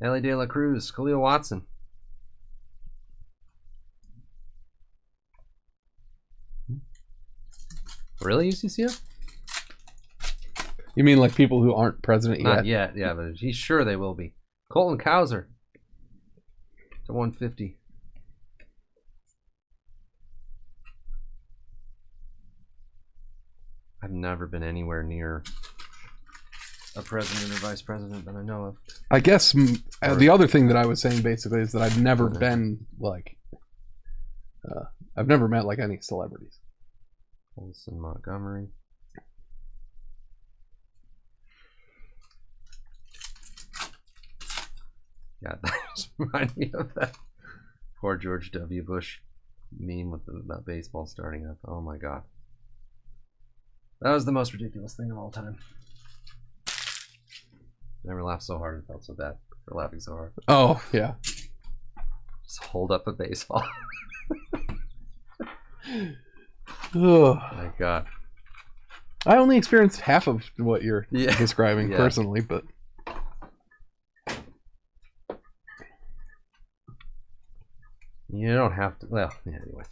Ellie De La Cruz. Khalil Watson. Really, UCCF? You mean like people who aren't president yet? Not yet, yeah, but he's sure they will be. Colton Cowser to 150. I've never been anywhere near a president or vice president that I know of. I guess the other thing that I was saying basically is that I've never been like, I've never met like any celebrities. Olson Montgomery. Yeah, that just reminded me of that poor George W. Bush meme with about baseball starting up. Oh my god. That was the most ridiculous thing of all time. Never laughed so hard and felt so bad for laughing so hard. Oh, yeah. Just hold up a baseball. Oh my god. I only experienced half of what you're describing personally, but you don't have to. Well, yeah, anyway.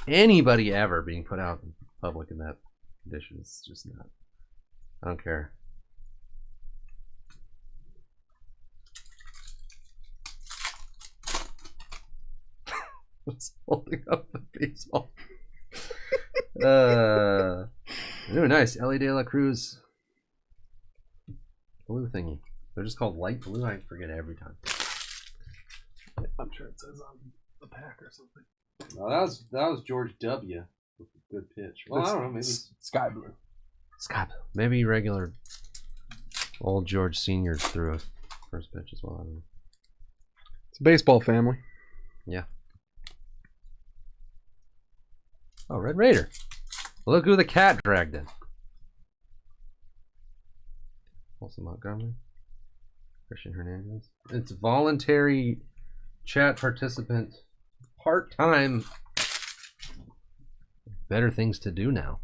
Anybody ever being put out in public in that condition is just not. I don't care. Just holding up the baseball. Oh, nice. Ellie De La Cruz. Blue thingy. They're just called light blue. I forget every time. I'm sure it says on the pack or something. No, that was George W. with a good pitch. Well, I don't know. Maybe sky blue. Sky blue. Maybe regular old George Senior threw a first pitch as well. I don't know. It's a baseball family. Yeah. Oh, Red Raider. Look who the cat dragged in. Olson Montgomery. Christian Hernandez. It's voluntary chat participant. Part-time. Better things to do now.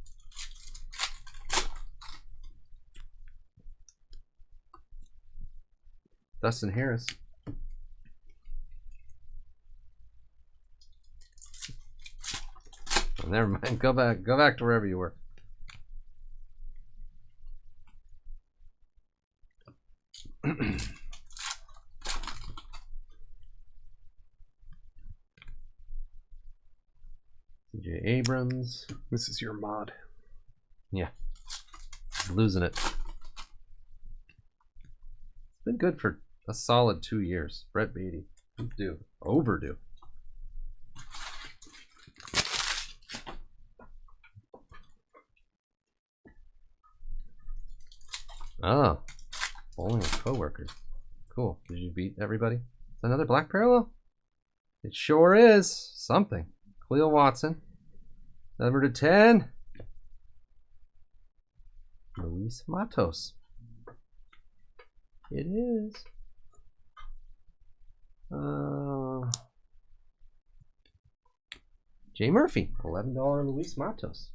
Dustin Harris. Oh, never mind. Go back to wherever you were. CJ Abrams. This is your mod. Yeah. Losing it. It's been good for a solid 2 years. Brett Beatty. Overdue. Oh. Bowling with coworkers. Cool. Did you beat everybody? Is another black parallel? It sure is. Something. Khalil Watson. Number to 10. Luis Matos. It is. Jay Murphy. $11 Luis Matos.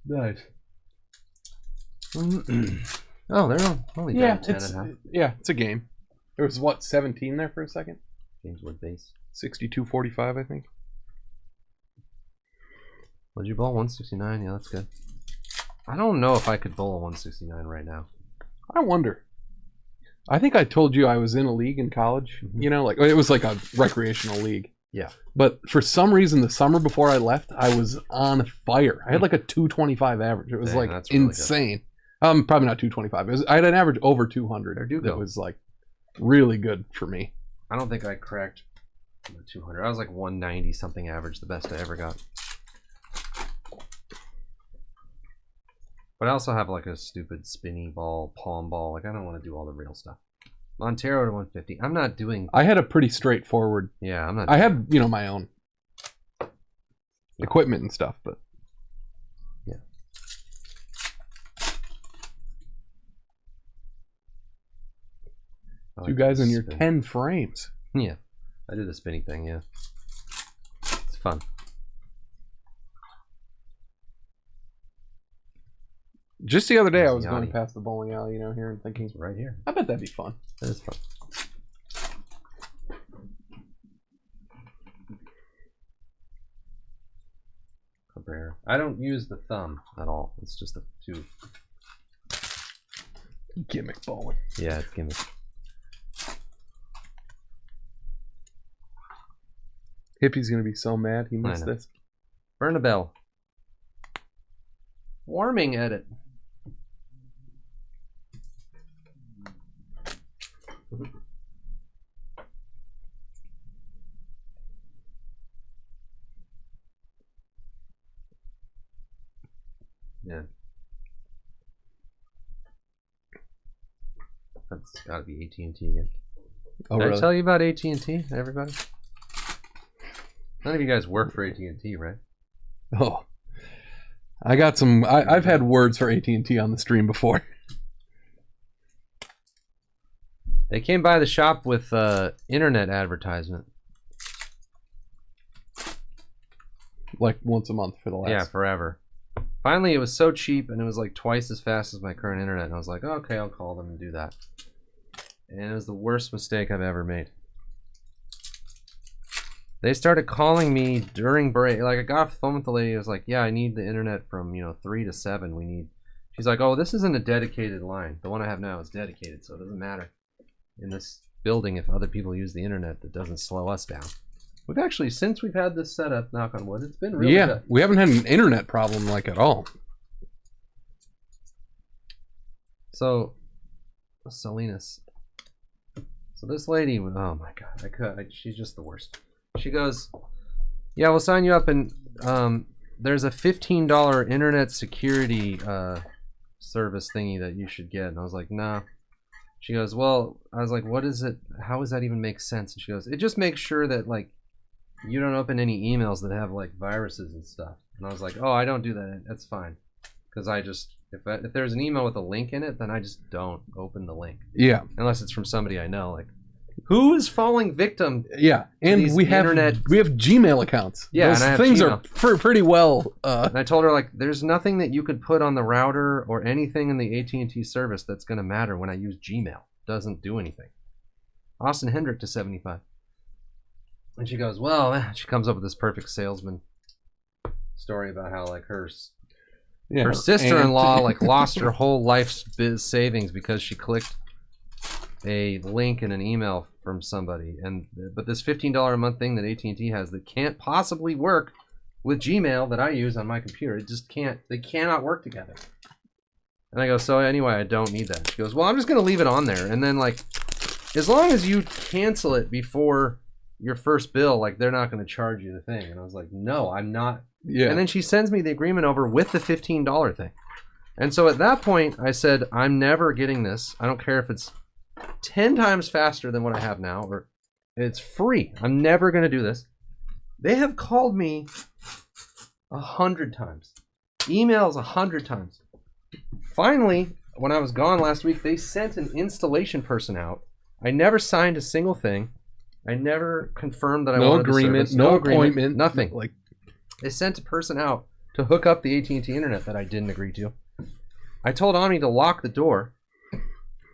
Nice. Oh, they're only down 10 and a half. Yeah, it's a game. There was, what, 17 there for a second? James Wood base. 62-45, I think. Would you bowl 169? Yeah, that's good. I don't know if I could bowl a 169 right now. I wonder. I think I told you I was in a league in college. You know, like it was like a recreational league. Yeah. But for some reason, the summer before I left, I was on fire. I had like a 225 average. It was like that's really insane. Probably not 225. I had an average over 200. That was like really good for me. I don't think I cracked 200. I was like 190 something average, the best I ever got. But I also have like a stupid spinny ball, palm ball. Like I don't want to do all the real stuff. Montero to 150. I'm not doing. I had a pretty straightforward. Yeah, I'm not. I had, my own equipment and stuff, but yeah. You guys in your 10 frames. Yeah, I do the spinning thing. Yeah, it's fun. Just the other day, I was going past the bowling alley, here, and thinking, right here. I bet that'd be fun. That is fun. Cabrera. I don't use the thumb at all. It's just a two. Gimmick bowling. Yeah, it's gimmick. Hippie's gonna be so mad he missed this. Burn a bell. Warming edit. Yeah. That's gotta be AT&T again. Oh, Did really? I tell you about AT&T, everybody? None of you guys work for AT&T, right? Oh. I got some... I've had words for AT&T on the stream before. They came by the shop with internet advertisement. Like once a month for the last... Yeah, forever. Finally, it was so cheap, and it was like twice as fast as my current internet. And I was like, oh, okay, I'll call them and do that. And it was the worst mistake I've ever made. They started calling me during break. Like, I got off the phone with the lady. I was like, yeah, I need the internet from, 3 to 7. We need... She's like, oh, this isn't a dedicated line. The one I have now is dedicated, so it doesn't matter. In this building, if other people use the internet, that doesn't slow us down. We've actually, since we've had this set up, knock on wood, it's been really good. We haven't had an internet problem like at all. So, Salinas. So this lady, oh my god, she's just the worst. She goes, yeah, we'll sign you up, and there's a $15 internet security service thingy that you should get. And I was like, nah. She goes, well, I was like, what is it? How does that even make sense? And she goes, it just makes sure that, like, you don't open any emails that have, like, viruses and stuff. And I was like, oh, I don't do that. That's fine. Because I just, if there's an email with a link in it, then I just don't open the link. Yeah. Unless it's from somebody I know. Like, who is falling victim? Yeah, and we have Gmail accounts. Yeah, those and I have things Gmail. are pretty well. And I told her, like, there's nothing that you could put on the router or anything in the AT&T service that's going to matter when I use Gmail. Doesn't do anything. Austin Hendrick to 75. And she goes, well, she comes up with this perfect salesman story about how, like, her sister-in-law like lost her whole life's savings because she clicked a link in an email from somebody, but this $15 a month thing that AT&T has that can't possibly work with Gmail that I use on my computer. It just can't. They cannot work together. And I go, so anyway, I don't need that. She goes, well, I'm just gonna leave it on there, and then, like, as long as you cancel it before your first bill, like, they're not gonna charge you the thing. And I was like, no, I'm not. Yeah. And then she sends me the agreement over with the $15 thing. And so at that point, I said, I'm never getting this. I don't care if it's 10 times faster than what I have now, or it's free. I'm never going to do this. They have called me 100 times. Emails 100 times. Finally, when I was gone last week, they sent an installation person out. I never signed a single thing. I never confirmed that I wanted the service. No appointment. Nothing. Like, they sent a person out to hook up the AT&T internet that I didn't agree to. I told Ami to lock the door.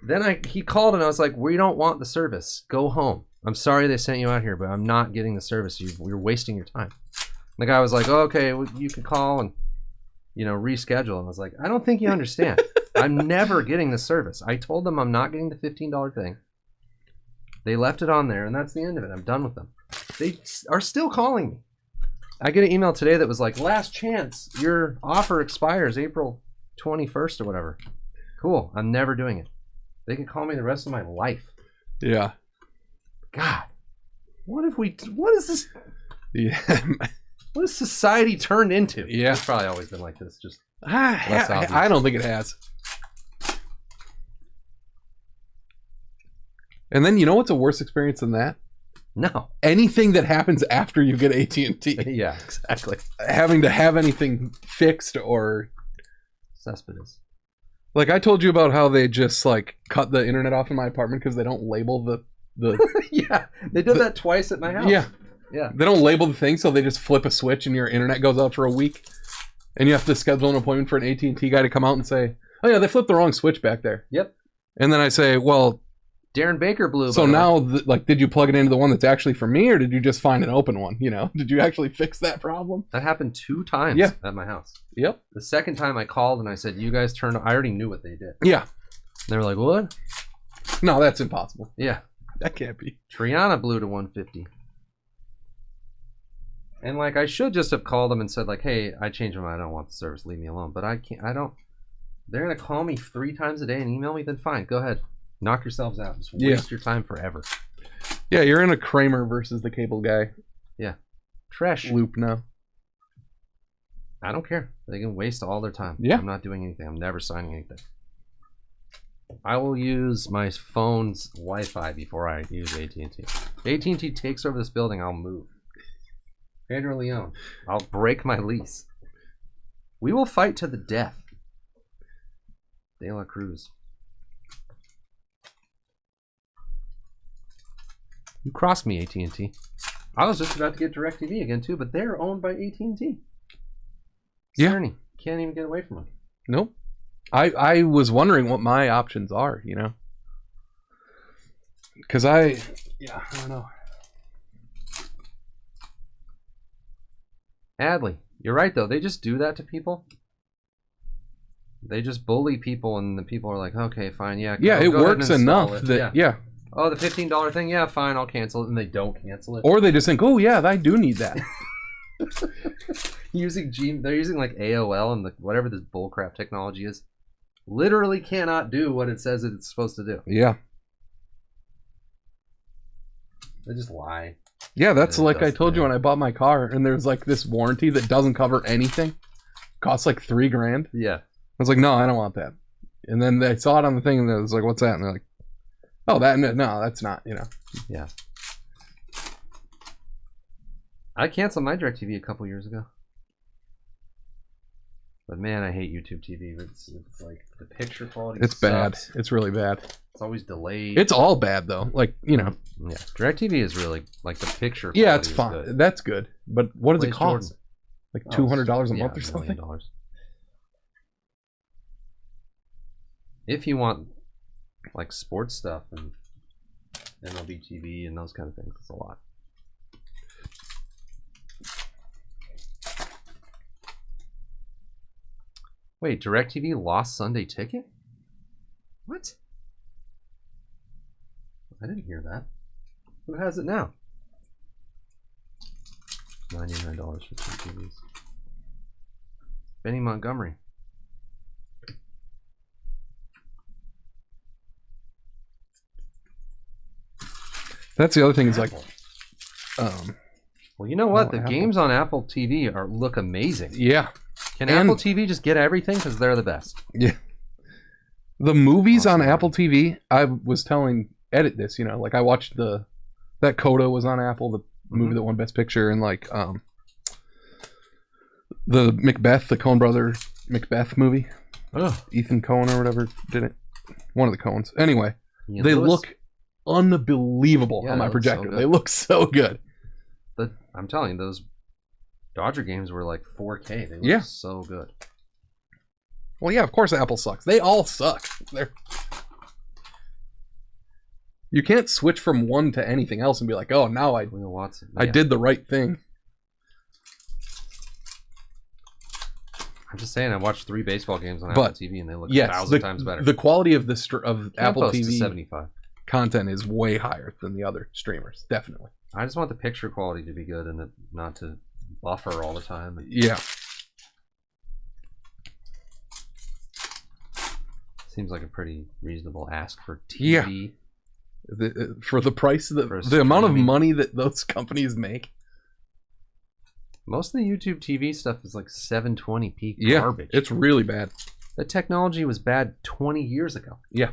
Then he called and I was like, we don't want the service. Go home. I'm sorry they sent you out here, but I'm not getting the service. You're wasting your time. And the guy was like, oh, okay, well, you can call and, reschedule. And I was like, I don't think you understand. I'm never getting the service. I told them I'm not getting the $15 thing. They left it on there, and that's the end of it. I'm done with them. They are still calling me. I get an email today that was like, last chance. Your offer expires April 21st or whatever. Cool. I'm never doing it. They can call me the rest of my life. Yeah. God. What is this? Yeah. What has society turned into? Yeah. It's probably always been like this. Just I don't think it has. And then you know what's a worse experience than that? No. Anything that happens after you get AT&T. Yeah, exactly. Having to have anything fixed or... Cespedes. Like I told you about how they just like cut the internet off in my apartment because they don't label the yeah, they did that twice at my house. Yeah. Yeah. They don't label the thing, so they just flip a switch and your internet goes out for a week. And you have to schedule an appointment for an AT&T guy to come out and say, oh yeah, they flipped the wrong switch back there. Yep. And then I say, well... Darren Baker blew. So now, like, did you plug it into the one that's actually for me, or did you just find an open one? You know, did you actually fix that problem? That happened 2 times at my house. Yep. The second time I called and I said, you guys turned... I already knew what they did. Yeah. They were like, what? No, that's impossible. Yeah. That can't be. Triana blew to 150. And, like, I should just have called them and said, like, hey, I changed my mind. I don't want the service. Leave me alone. But I can't... I don't... They're going to call me 3 times a day and email me? Then fine. Go ahead. Knock yourselves out. Just waste your time forever. Yeah, you're in a Kramer versus the cable guy. Yeah. Trash loop now. I don't care. They can waste all their time. Yeah. I'm not doing anything. I'm never signing anything. I will use my phone's Wi-Fi before I use AT&T. If AT&T takes over this building, I'll move. Pedro Leon. I'll break my lease. We will fight to the death. De La Cruz. You crossed me, AT&T. I was just about to get DirecTV again too, but they're owned by AT&T. Yeah. Cerny. Can't even get away from them. Nope. I was wondering what my options are, you know? Because I don't know. Adley, you're right though. They just do that to people. They just bully people, and the people are like, okay, fine, yeah. Yeah, it works enough that, yeah. Oh, the $15 thing? Yeah, fine, I'll cancel it. And they don't cancel it. Or they just think, oh, yeah, I do need that. They're using like AOL and whatever this bullcrap technology is. Literally cannot do what it says it's supposed to do. Yeah. They just lie. Yeah, that's like I told you when I bought my car, and there's like this warranty that doesn't cover anything. Costs like $3,000. Yeah. I was like, no, I don't want that. And then they saw it on the thing, and I was like, what's that? And they're like, oh, no, that's not, you know. Yeah. I canceled my DirecTV a couple years ago. But man, I hate YouTube TV. It's like the picture quality. It's bad. It's really bad. It's always delayed. It's all bad though. Like, you know. Yeah. DirecTV is really like the picture quality. Yeah, it's fine. Good. That's good. But what does it cost? Like $200 a month or something? $1 million. If you want like sports stuff and MLB TV and those kind of things, it's a lot. Wait, DirecTV lost Sunday Ticket? What? I didn't hear that. Who has it now? $99 for 2 TVs. Benny Montgomery. That's the other thing is like, well, you know what? The games on Apple TV look amazing. Yeah. Can Apple TV just get everything because they're the best? Yeah. The movies on Apple TV, I was telling Edit this, you know, like I watched that Coda was on Apple, the movie that won Best Picture, and like the Macbeth, the Coen brother Macbeth movie. Ugh. Ethan Coen or whatever did it. One of the Coens. Anyway, Ian they Lewis? Look unbelievable on my projector. They look so good. I'm telling you, those Dodger games were like 4K. They look so good. Well, yeah, of course Apple sucks. They all suck. You can't switch from one to anything else and be like, oh, now I did the right thing. I'm just saying, I watched 3 baseball games on Apple TV and they look 1,000 times better. The quality of Apple TV 75 content is way higher than the other streamers, definitely. I just want the picture quality to be good and not to buffer all the time. Yeah. Seems like a pretty reasonable ask for TV. Yeah. For the price, the amount of money that those companies make. Most of the YouTube TV stuff is like 720p garbage. Yeah, it's really bad. The technology was bad 20 years ago. Yeah.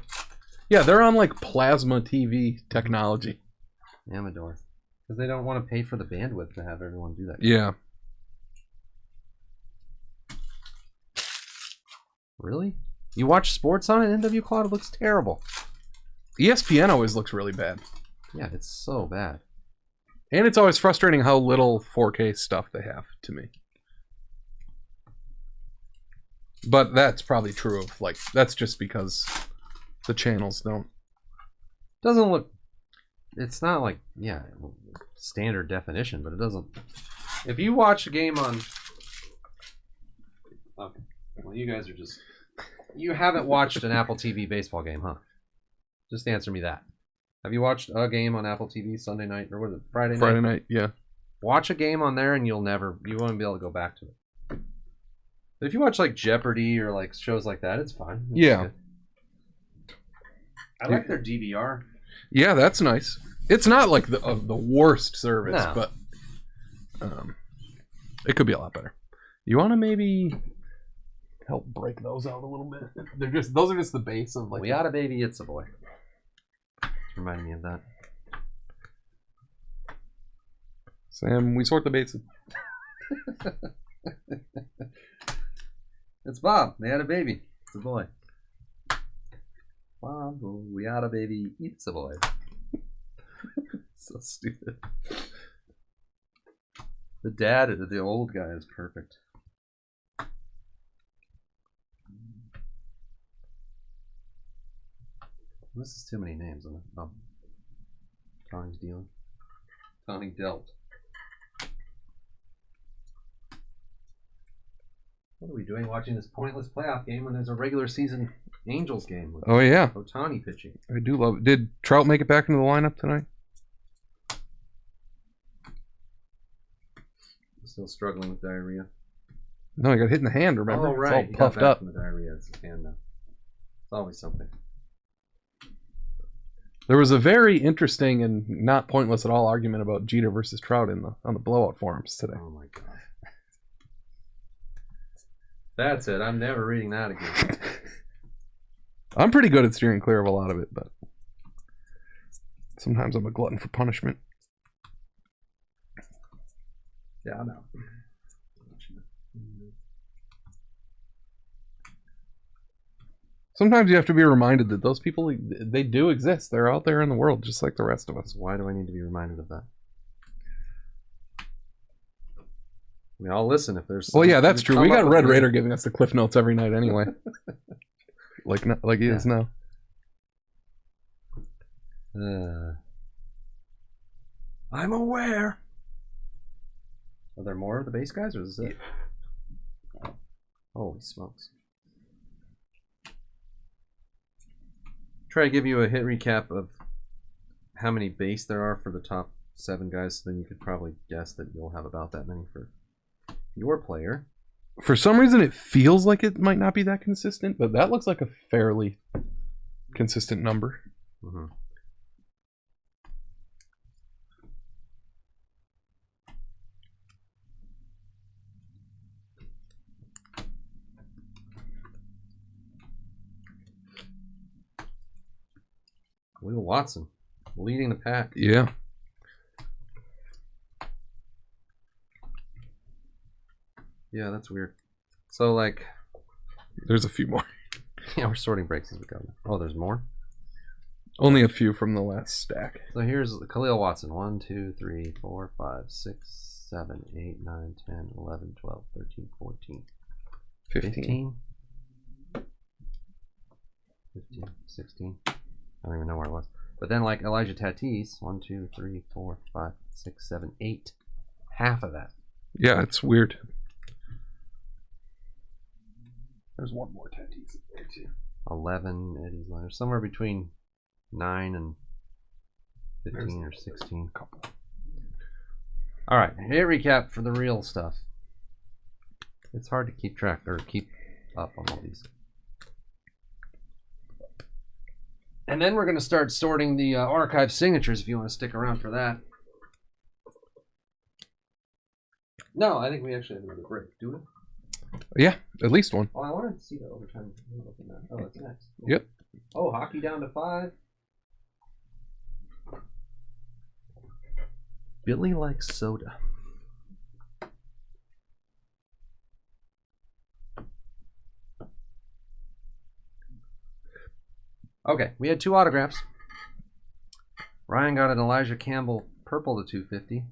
Yeah, they're on like plasma TV technology. Amador. Because they don't want to pay for the bandwidth to have everyone do that. Yeah. Really? You watch sports on it? NW Cloud? It looks terrible. ESPN always looks really bad. Yeah, it's so bad. And it's always frustrating how little 4K stuff they have to me. But that's probably true of, like, that's just because the channels don't. Doesn't look. It's not like, yeah, standard definition, but it doesn't. If you watch a game on. Okay. Well, you guys are just. You haven't watched an Apple TV baseball game, huh? Just answer me that. Have you watched a game on Apple TV Sunday night, or was it Friday night? Friday night, yeah. Watch a game on there and you won't be able to go back to it. But if you watch like Jeopardy or like shows like that, it's fine. It's yeah. good. I like their DVR. Yeah, that's nice. It's not like the worst service, No. but it could be a lot better. You want to maybe help break those out a little bit? Those are just the base of like. We oughta baby, it's a boy. Reminding me of that. Sam, we sort the bases. It's Bob. They had a baby. It's a boy. Bob, we had a baby. It's a boy. So stupid. The dad, the old guy, is perfect. This is too many names. Oh. Tony's dealing. Tony dealt. What are we doing watching this pointless playoff game when there's a regular season Angels game with Oh, yeah. Ohtani pitching? I do love it. Did Trout make it back into the lineup tonight? Still struggling with diarrhea. No, he got hit in the hand, remember? Oh, right. It's all puffed up. From the diarrhea. It's his hand now. It's always something. There was a very interesting and not pointless at all argument about Jeter versus Trout on the blowout forums today. Oh, my God. That's it. I'm never reading that again. I'm pretty good at steering clear of a lot of it, but sometimes I'm a glutton for punishment. Yeah, I know. Sometimes you have to be reminded that those people, they do exist. They're out there in the world just like the rest of us. Why do I need to be reminded of that? I mean, I'll listen if there's. Well, yeah, that's true. We got Red Raider giving us the Cliff Notes every night anyway. like he is now. I'm aware. Are there more of the base guys, or is it? Yeah. Holy smokes. Try to give you a hit recap of how many base there are for the top 7 guys, so then you could probably guess that you'll have about that many for your player. For some reason, it feels like it might not be that consistent, but that looks like a fairly consistent number. Mm-hmm. Will Watson leading the pack. Yeah. Yeah, that's weird. So, like... There's a few more. Yeah, we're sorting breaks as we go. Oh, there's more? Only a few from the last stack. So here's Khalil Watson. 1, 2, 3, 4, 5, 6, 7, 8, 9, 10, 11, 12, 13, 14. 15? 15, 16. I don't even know where it was. But then, like, Elijah Tatis, 1, 2, 3, 4, 5, 6, 7, 8. Half of that. Yeah, it's weird. There's one more Tatis in there, too. 11 Eddie's Leonard. Somewhere between 9 and 15 or 16. Alright, hit recap for the real stuff. It's hard to keep track or keep up on all these. And then we're going to start sorting the archive signatures if you want to stick around for that. No, I think we actually have another break. Do we? Yeah, at least one. Oh, I wanted to see that over time. Oh, that's next. Yep. Oh, hockey down to 5. Billy likes soda. Okay, we had 2 autographs. Ryan got an Elijah Campbell purple to 250.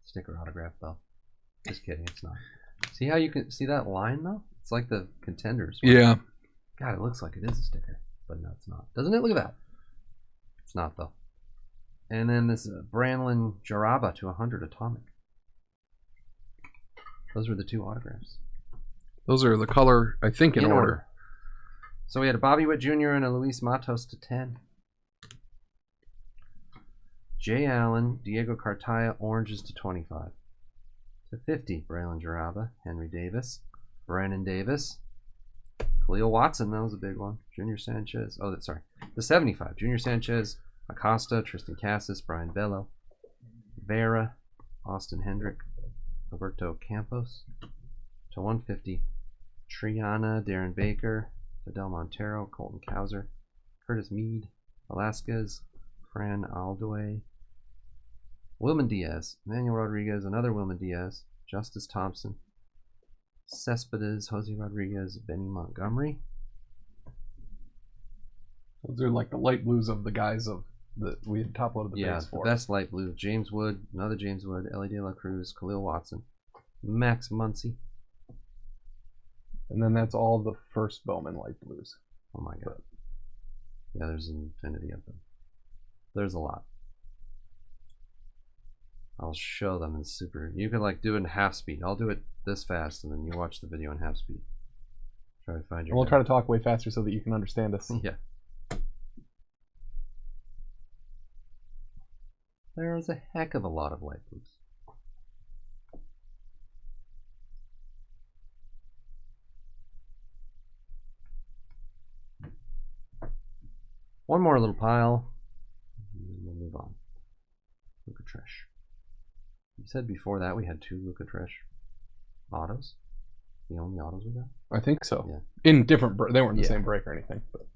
Sticker autograph though. Just kidding, it's not. See how you can see that line though? It's like the Contenders one. Yeah. God, it looks like it is a sticker, but no, it's not. Doesn't it? Look at that. It's not though. And then this Branlin Jaraba to 100 atomic. Those were the 2 autographs. Those are the color, I think, in order. So we had a Bobby Witt Jr. and a Luis Matos to 10. Jay Allen, Diego Cartaya, oranges to 25. To 50, Braylon Jaraba, Henry Davis, Brandon Davis, Khalil Watson, that was a big one. Junior Sanchez, oh, sorry. The 75, Junior Sanchez, Acosta, Tristan Cassis, Brian Bello, Vera, Austin Hendrick, Roberto Campos. To 150, Triana, Darren Baker, Fidel Montero, Colton Cowser, Curtis Mead, Velasquez, Fran Aldway, Wilman Diaz, Manuel Rodriguez, another Wilman Diaz, Justice Thompson, Cespedes, Jose Rodriguez, Benny Montgomery. Those are like the light blues of the guys of that we had top loaded the base for. The best light blue. James Wood, another James Wood, Ellie De La Cruz, Khalil Watson, Max Muncy. And then that's all the first Bowman light blues. Oh my god. Yeah, there's an infinity of them. There's a lot. I'll show them in super. You can like do it in half speed. I'll do it this fast and then you watch the video in half speed. Try to find your. And we'll try to talk way faster so that you can understand us. Yeah. There's a heck of a lot of light blues. One more little pile, and then we'll move on. Luca Tresh. You said before that we had 2 Luca Tresh autos? The only autos we got? I think so. Yeah. In different, they weren't the same break or anything. But